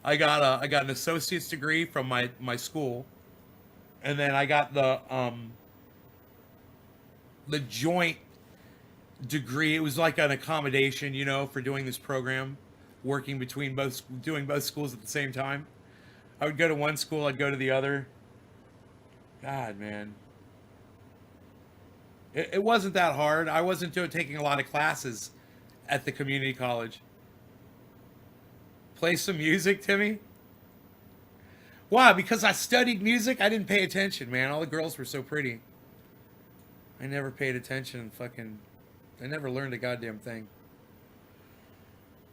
I got an associate's degree from my school. And then I got the joint degree. It was like an accommodation, you know, for doing this program, working between doing both schools at the same time. I would go to one school, I'd go to the other. God, man. It wasn't that hard. I wasn't taking a lot of classes at the community college. Play some music, Timmy? Why? Because I studied music? I didn't pay attention, man. All the girls were so pretty. I never paid attention. I never learned a goddamn thing.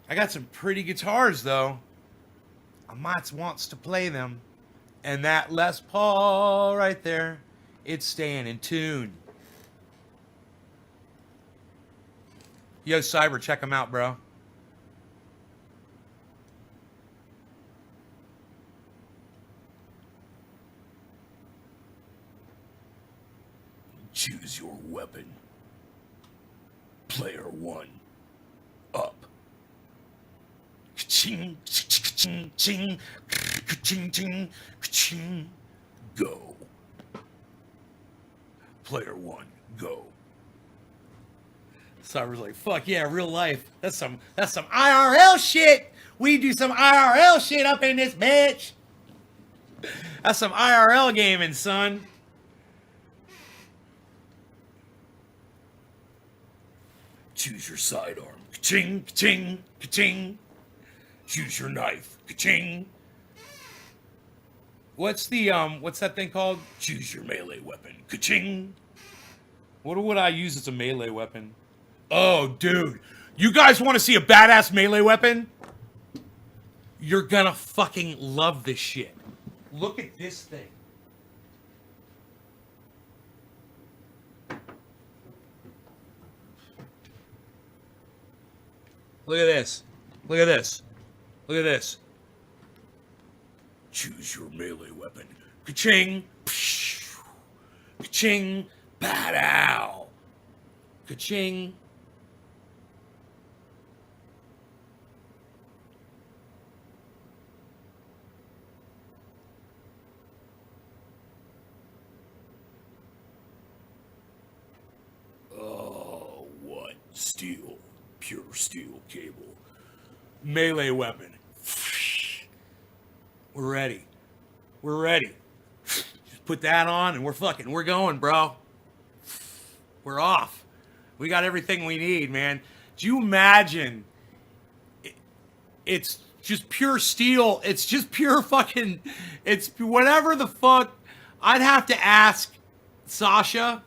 I got some pretty guitars, though. I might wants to play them. And that Les Paul right there, it's staying in tune. Yo, Cyber, check them out, bro. Choose your weapon. Player 1. Up. Ka-ching, ka-ching, ching, ka-ching, ching, ka-ching. Go. Player 1, go. Cyber's like, fuck yeah, real life. That's some IRL shit. We do some IRL shit up in this bitch. That's some IRL gaming, son. Choose your sidearm. Ka-ching, ka-ching, ka-ching. Choose your knife. Ka-ching. What's that thing called? Choose your melee weapon. Ka-ching. What would I use as a melee weapon? Oh, dude. You guys want to see a badass melee weapon? You're gonna fucking love this shit. Look at this thing. Look at this. Look at this. Look at this. Choose your melee weapon. Ka-ching. Ka-ching. Bad-ow. Ka-ching. Oh, what? Steel. Pure steel cable. Melee weapon. We're ready. We're ready. Just put that on and we're going, bro. We're off. We got everything we need, man. Do you imagine? It's just pure steel. It's just pure fucking, it's whatever the fuck. I'd have to ask Sasha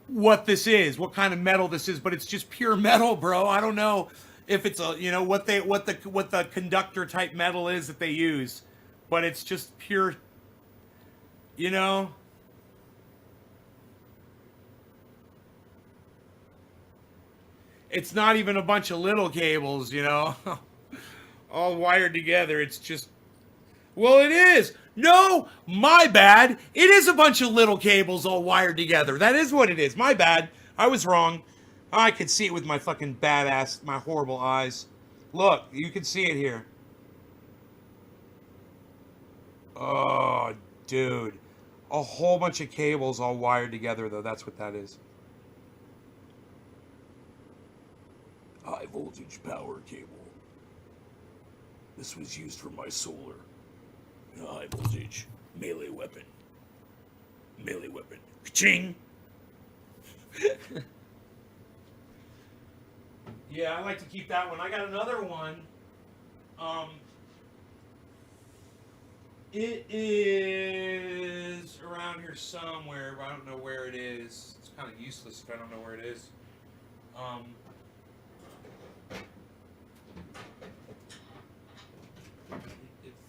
what this is, what kind of metal this is, but it's just pure metal, bro. I don't know if it's a, you know, what the conductor type metal is that they use, but it's just pure, you know. It's not even a bunch of little cables, you know, all wired together. It's just, well, it is. No, my bad. It is a bunch of little cables all wired together. That is what it is. My bad. I was wrong. I could see it with my fucking badass, my horrible eyes. Look, you can see it here. Oh, dude. A whole bunch of cables all wired together, though. That's what that is. High voltage power cable. This was used for my solar. High voltage. Melee weapon. Melee weapon. Ka-ching! Yeah, I like to keep that one. I got another one. It is around here somewhere, but I don't know where it is. It's kind of useless if I don't know where it is.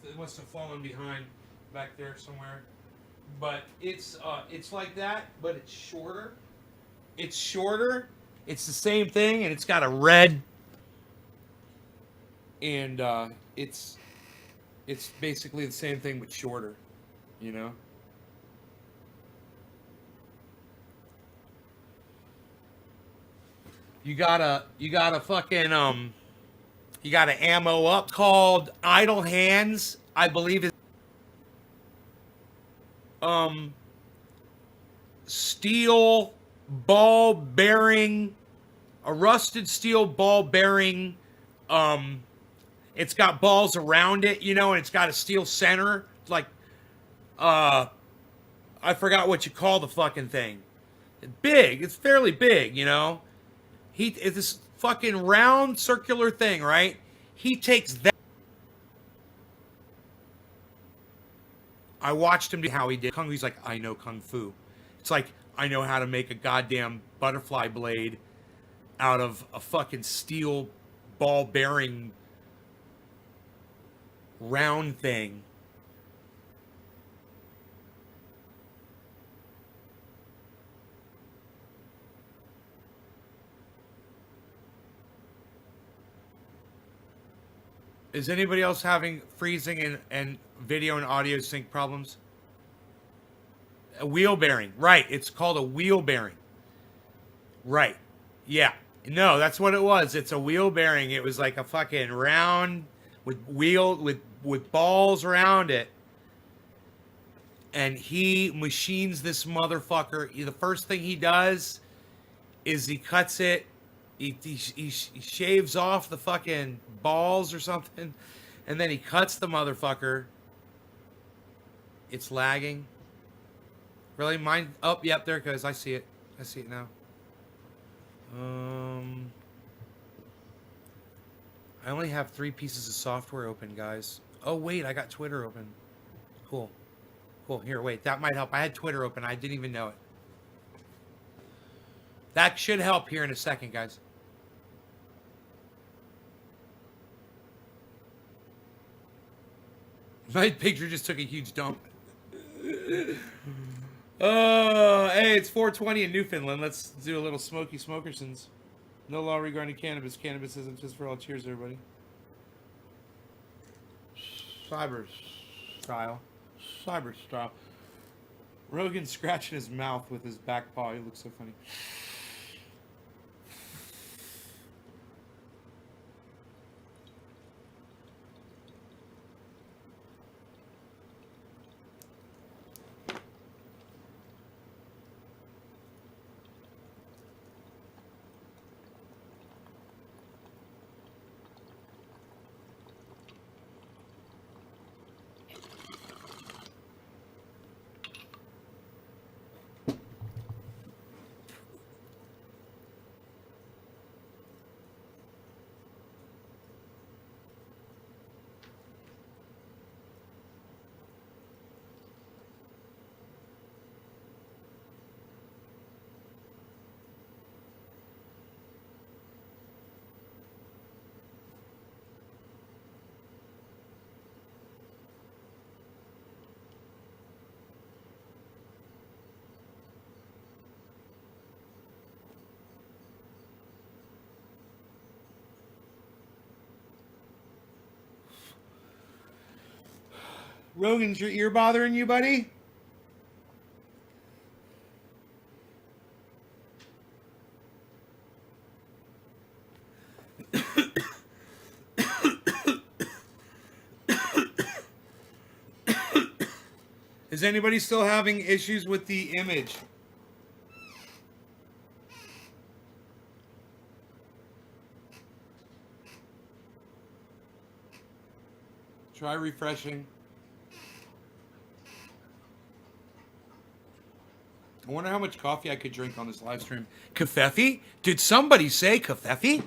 It must have fallen behind back there somewhere. But it's like that, but it's shorter. It's shorter. It's the same thing, and it's got a red. And it's basically the same thing but shorter, you know. You gotta fucking you gotta ammo up. Called Idle Hands, I believe it's steel ball bearing, a rusted steel ball bearing. It's got balls around it, you know, and it's got a steel center. It's like, I forgot what you call the fucking thing. It's big. It's fairly big, you know. It's this fucking round circular thing, right? He takes that. I watched him do how he did Kung Fu. He's like, I know Kung Fu. It's like, I know how to make a goddamn butterfly blade out of a fucking steel ball bearing round thing. Is anybody else having freezing and video and audio sync problems? A wheel bearing. Right. It's called a wheel bearing. Right. Yeah. No, that's what it was. It's a wheel bearing. It was like a fucking round with with balls around it. And he machines this motherfucker. The first thing he does is he cuts it. He shaves off the fucking balls or something, and then he cuts the motherfucker. It's lagging. Really? Mine? Oh, yep, there it goes. I see it. I see it now. I only have 3 pieces of software open, guys. Oh, wait, I got Twitter open. Cool. Cool. Here, wait. That might help. I had Twitter open. I didn't even know it. That should help here in a second, guys. My picture just took a huge dump. Oh, hey, it's 420 in Newfoundland. Let's do a little Smoky Smokersons. No law regarding cannabis. Cannabis isn't just for all. Cheers, everybody. Cyber style. Cyber style. Rogan scratching his mouth with his back paw. He looks so funny. Rogan's your ear bothering you, buddy? Is anybody still having issues with the image? Try refreshing. I wonder how much coffee I could drink on this live stream. Kafefi? Did somebody say Kafefi?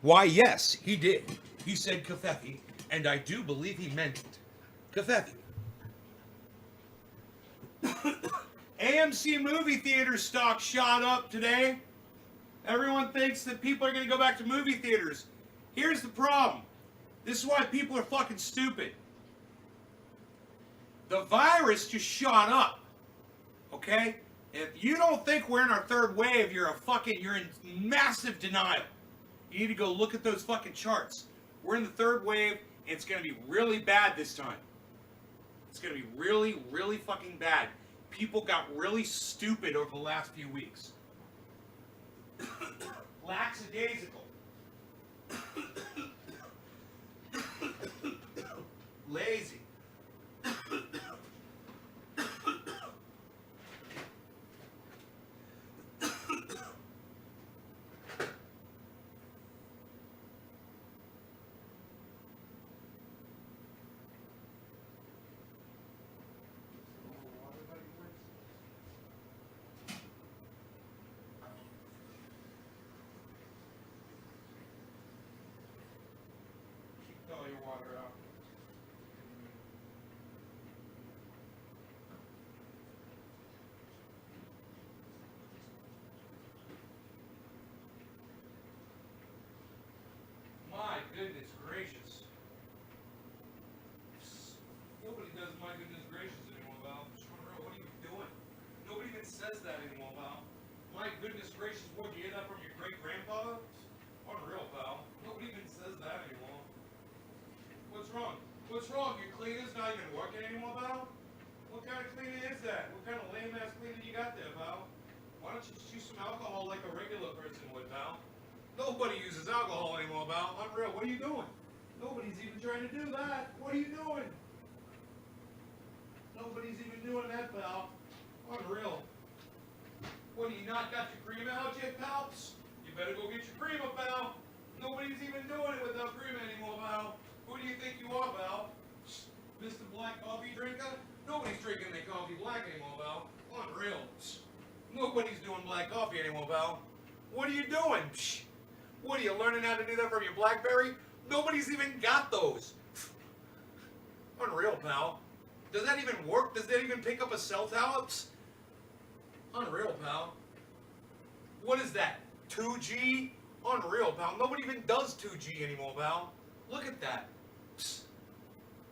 Why, yes, he did. He said Kafefi, and I do believe he meant it. Kafefi. AMC movie theater stock shot up today. Everyone thinks that people are going to go back to movie theaters. Here's the problem. This is why people are fucking stupid. The virus just shot up. Okay? If you don't think we're in our third wave, you're in massive denial. You need to go look at those fucking charts. We're in the third wave, and it's going to be really bad this time. It's going to be really, really fucking bad. People got really stupid over the last few weeks. Lackadaisical. Lazy. Keep all your water out. My goodness gracious. Nobody does my goodness gracious anymore, Val. What are you doing? Nobody even says that anymore, Val. My goodness gracious, what, did you hear that from your great-grandfather? Unreal, Val. Nobody even says that anymore. What's wrong? What's wrong? Your cleaner's not even working anymore, Val? What kind of cleaner is that? What kind of lame-ass cleaner you got there, Val? Why don't you just use some alcohol like a regular person would, Val? Nobody uses alcohol anymore, Val. Unreal. What are you doing? Nobody's even trying to do that. What are you doing? Nobody's even doing that, Val. Unreal. What, do you not got your cream out yet, pals? You better go get your cream up, Val. Nobody's even doing it without cream anymore, Val. Who do you think you are, Val? Mr. Black Coffee Drinker? Nobody's drinking their coffee black anymore, Val. Unreal. Nobody's doing black coffee anymore, Val. What are you doing? What, are you learning how to do that from your BlackBerry? Nobody's even got those. Unreal, pal. Does that even work? Does that even pick up a cell tower? Unreal, pal. What is that? 2G? Unreal, pal. Nobody even does 2G anymore, pal. Look at that.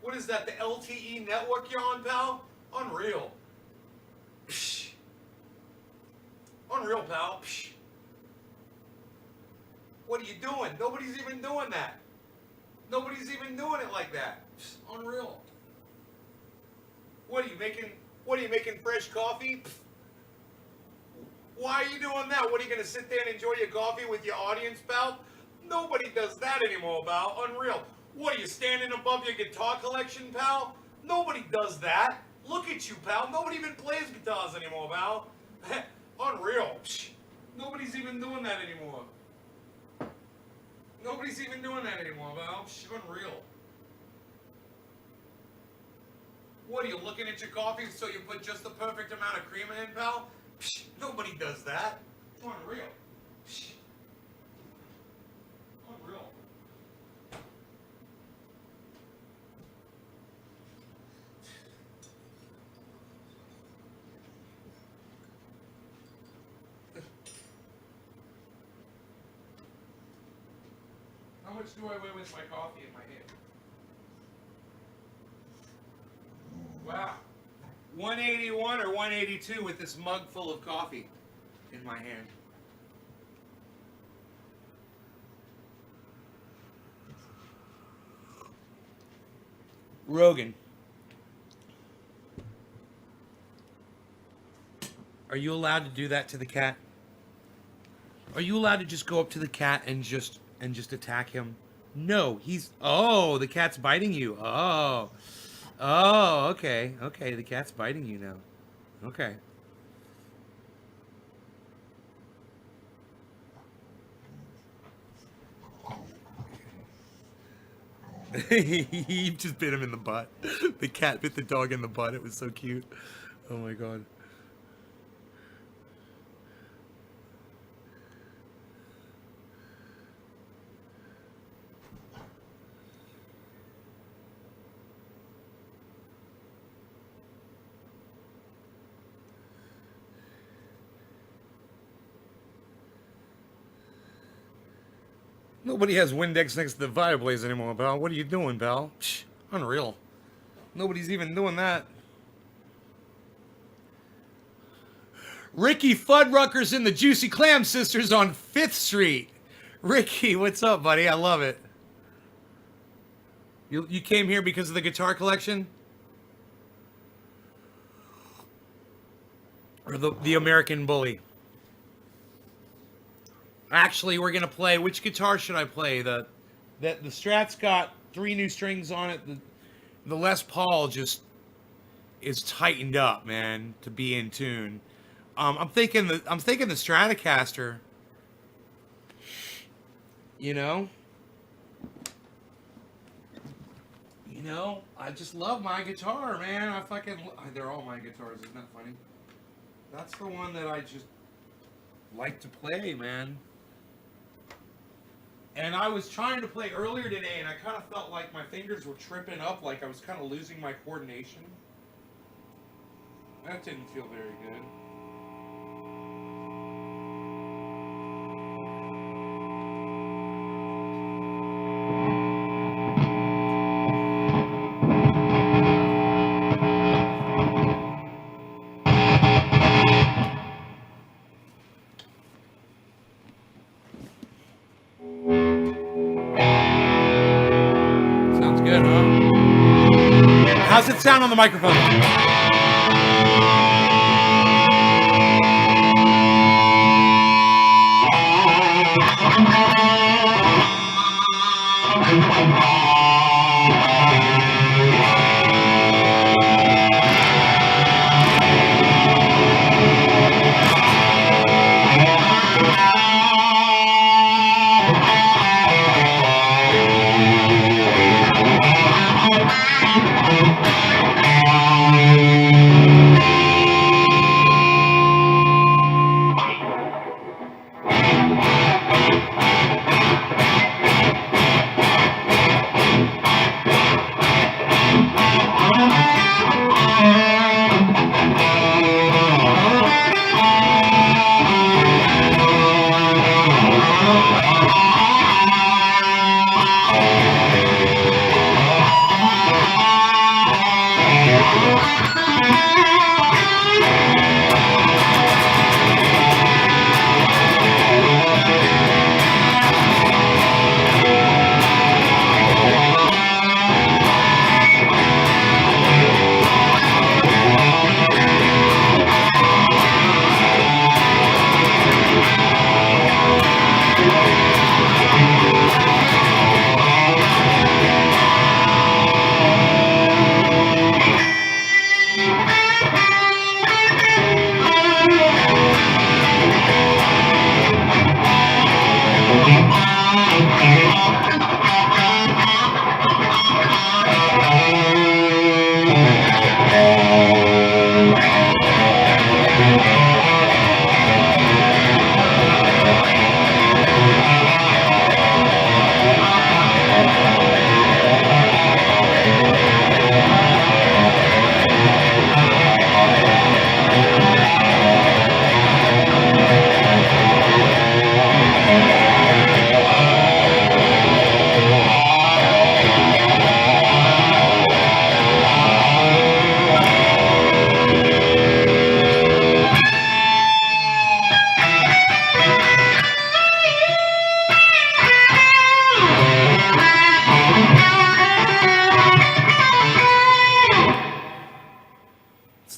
What is that? The LTE network you're on, pal? Unreal. Unreal, pal. What are you doing? Nobody's even doing that. Nobody's even doing it like that. Unreal. What are you making fresh coffee? Why are you doing that? What, are you going to sit there and enjoy your coffee with your audience, pal? Nobody does that anymore, pal. Unreal. What, are you standing above your guitar collection, pal? Nobody does that. Look at you, pal. Nobody even plays guitars anymore, pal. Unreal. Nobody's even doing that anymore. Nobody's even doing that anymore, Val. Unreal. What, are you looking at your coffee so you put just the perfect amount of cream in, pal? Nobody does that. Unreal. Unreal. How much do I weigh with my coffee in my hand? Wow. 181 or 182 with this mug full of coffee in my hand. Rogan. Are you allowed to do that to the cat? Are you allowed to just go up to the cat and just attack him? No, oh, the cat's biting you. Oh, okay, the cat's biting you now. Okay. He just bit him in the butt. The cat bit the dog in the butt. It was so cute. Oh my god. Nobody has Windex next to the fireplace anymore, pal. What are you doing, pal? Psh, unreal. Nobody's even doing that. Ricky Fuddruckers and the Juicy Clam Sisters on 5th Street. Ricky, what's up, buddy? I love it. You came here because of the guitar collection? Or the American Bully? Actually, we're gonna play. Which guitar should I play? The Strat's got 3 new strings on it. The Les Paul just is tightened up, man, to be in tune. I'm thinking the Stratocaster. You know, I just love my guitar, man. They're all my guitars. Isn't that funny? That's the one that I just like to play, man. And I was trying to play earlier today, and I kind of felt like my fingers were tripping up, like I was kind of losing my coordination. That didn't feel very good. How's it sound on the microphone?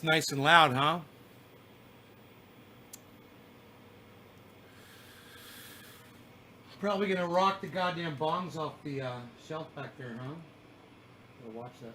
Nice and loud, huh? Probably gonna rock the goddamn bongs off the shelf back there, huh? Gotta watch that.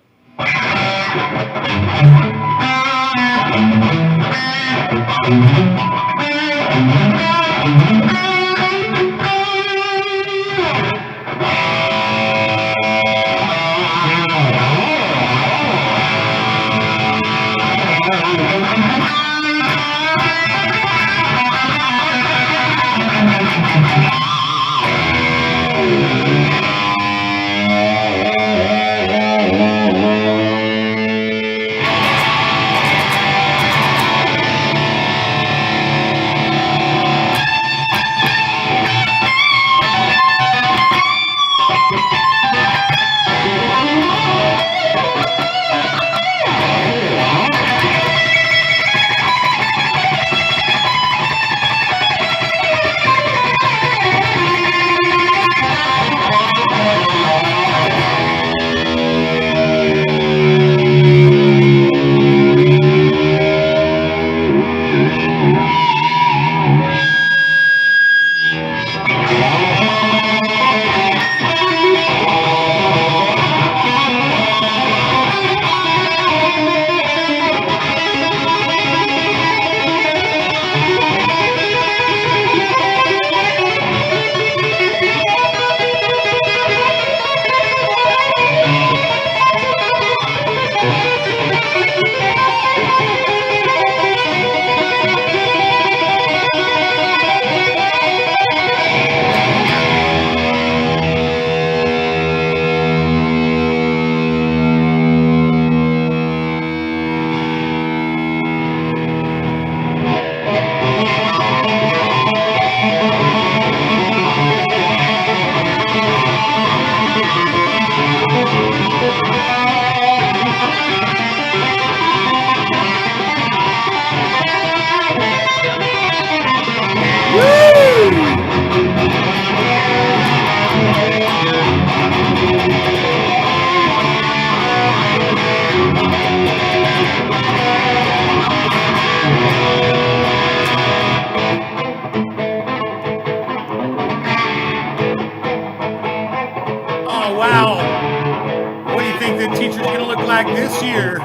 Oh, wow. What do you think the teacher's going to look like this year?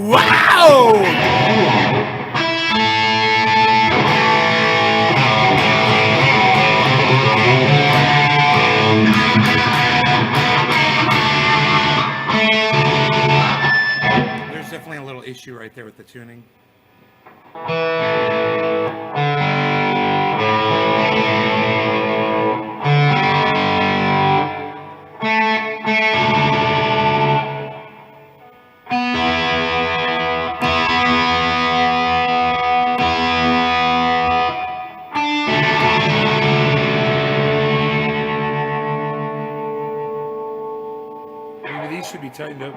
Wow! There's definitely a little issue right there with the tuning. Maybe these should be tightened up.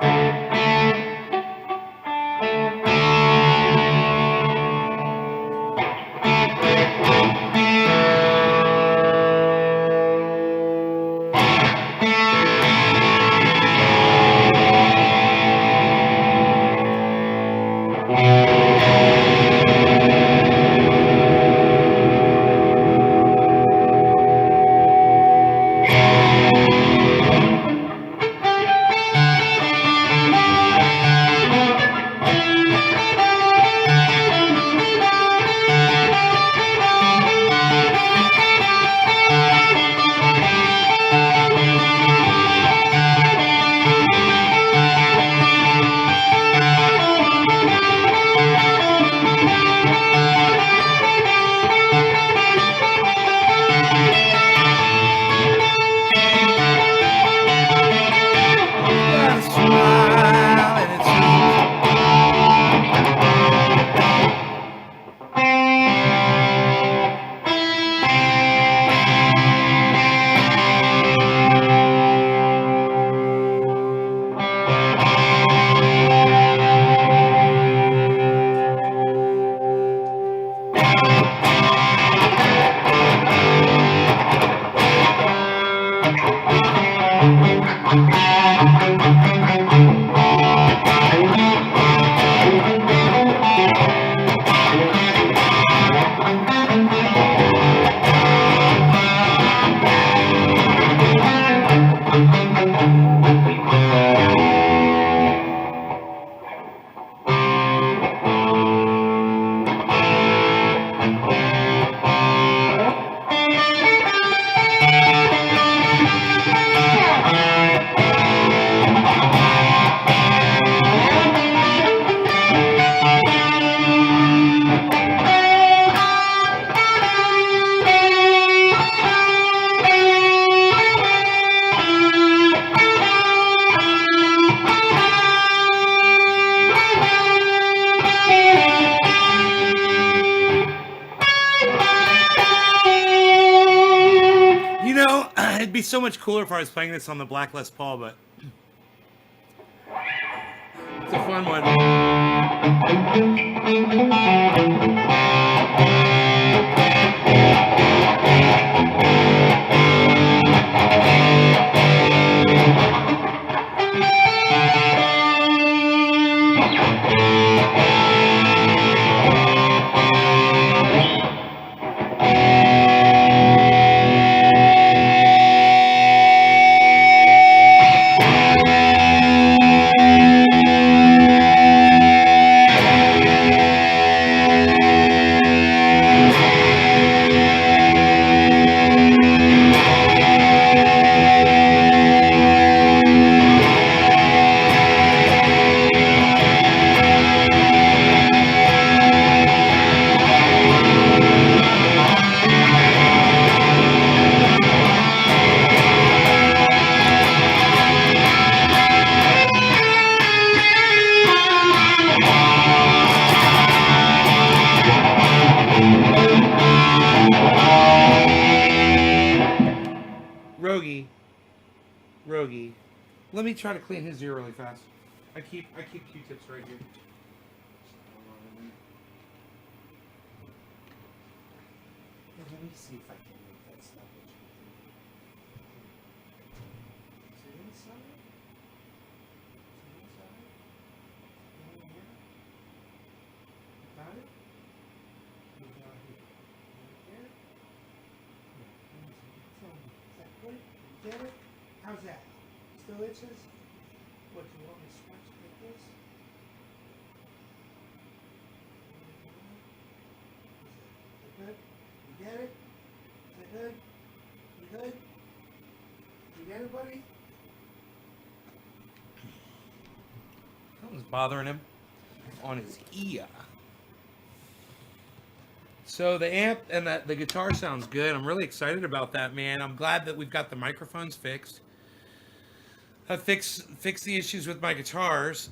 It'd be so much cooler if I was playing this on the Black Les Paul, but it's a fun one. Rogie. Let me try to clean his ear really fast. I keep Q-tips right here. Let me see if I can make that stuff. Is it inside? Is it inside? Over here? Got it? Look down here. Right there? Yeah, let me see. Tell me, is that good? You get it? How's that? Still itches? What, you want me to scratch it like this? Is that good? You get it? Is that good? You good? You get it, buddy? Something's bothering him on his ear. So the amp and the guitar sounds good. I'm really excited about that, man. I'm glad that we've got the microphones fixed. I fixed the issues with my guitars.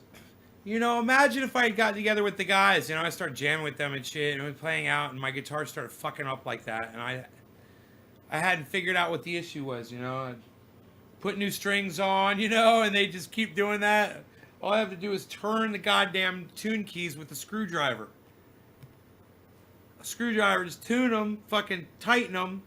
You know, imagine if I had gotten together with the guys, you know, I started jamming with them and shit, and we were playing out, and my guitar started fucking up like that, and I hadn't figured out what the issue was, you know. I'd put new strings on, you know, and they just keep doing that. All I have to do is turn the goddamn tune keys with a screwdriver. A screwdriver, just tune them, fucking tighten them.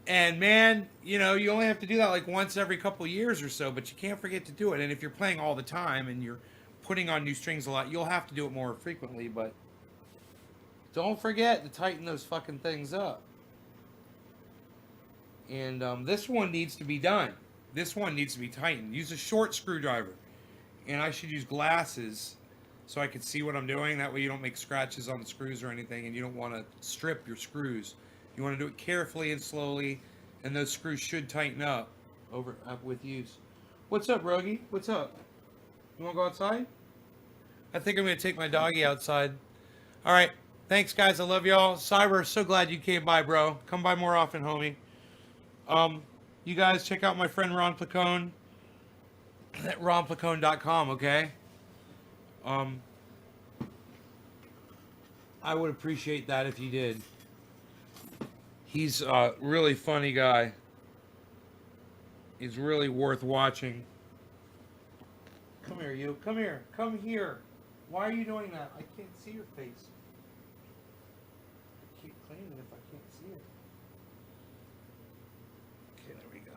And man, you know, you only have to do that like once every couple of years or so, but you can't forget to do it. And if you're playing all the time and you're putting on new strings a lot, you'll have to do it more frequently, but don't forget to tighten those fucking things up. And this one needs to be done. This one needs to be tightened. Use a short screwdriver. And I should use glasses so I can see what I'm doing. That way you don't make scratches on the screws or anything, and you don't want to strip your screws. You want to do it carefully and slowly, and those screws should tighten up with use. What's up, Rogie? What's up? You want to go outside? I think I'm going to take my doggy outside. All right. Thanks, guys. I love y'all. Cyber, so glad you came by, bro. Come by more often, homie. You guys check out my friend Ron Placone at ronplacone.com, okay? I would appreciate that if you did. He's a really funny guy. He's really worth watching. Come here, you. Come here. Come here. Why are you doing that? I can't see your face. I keep cleaning it if I can't see it. Okay, there we go.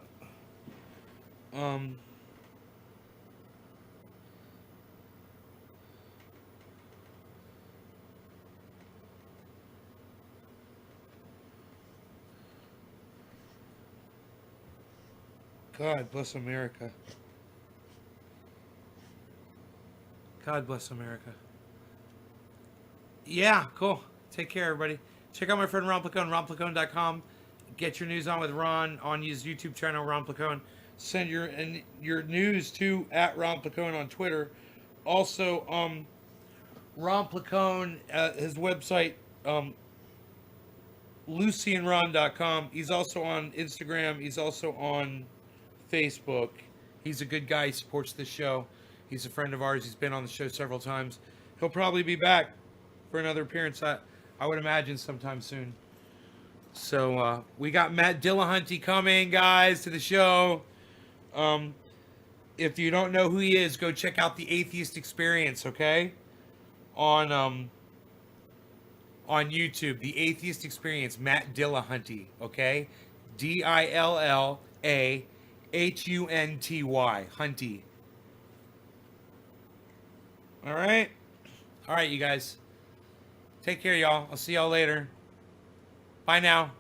God bless America. God bless America. Yeah, cool. Take care, everybody. Check out my friend Ron Placone, ronplacone.com. Get your news on with Ron on his YouTube channel, Ron Placone. Send your news to @Ron Placone on Twitter. Also, Ron Placone, his website, LucyandRon.com. He's also on Instagram. He's also on Facebook. He's a good guy. He supports this show. He's a friend of ours. He's been on the show several times. He'll probably be back for another appearance, I would imagine, sometime soon. So we got Matt Dillahunty coming, guys, to the show. If you don't know who he is, go check out the Atheist Experience, okay? On YouTube, the Atheist Experience, Matt Dillahunty, okay? DILLAHUNTY, Hunty. All right, you guys. Take care, y'all. I'll see y'all later. Bye now.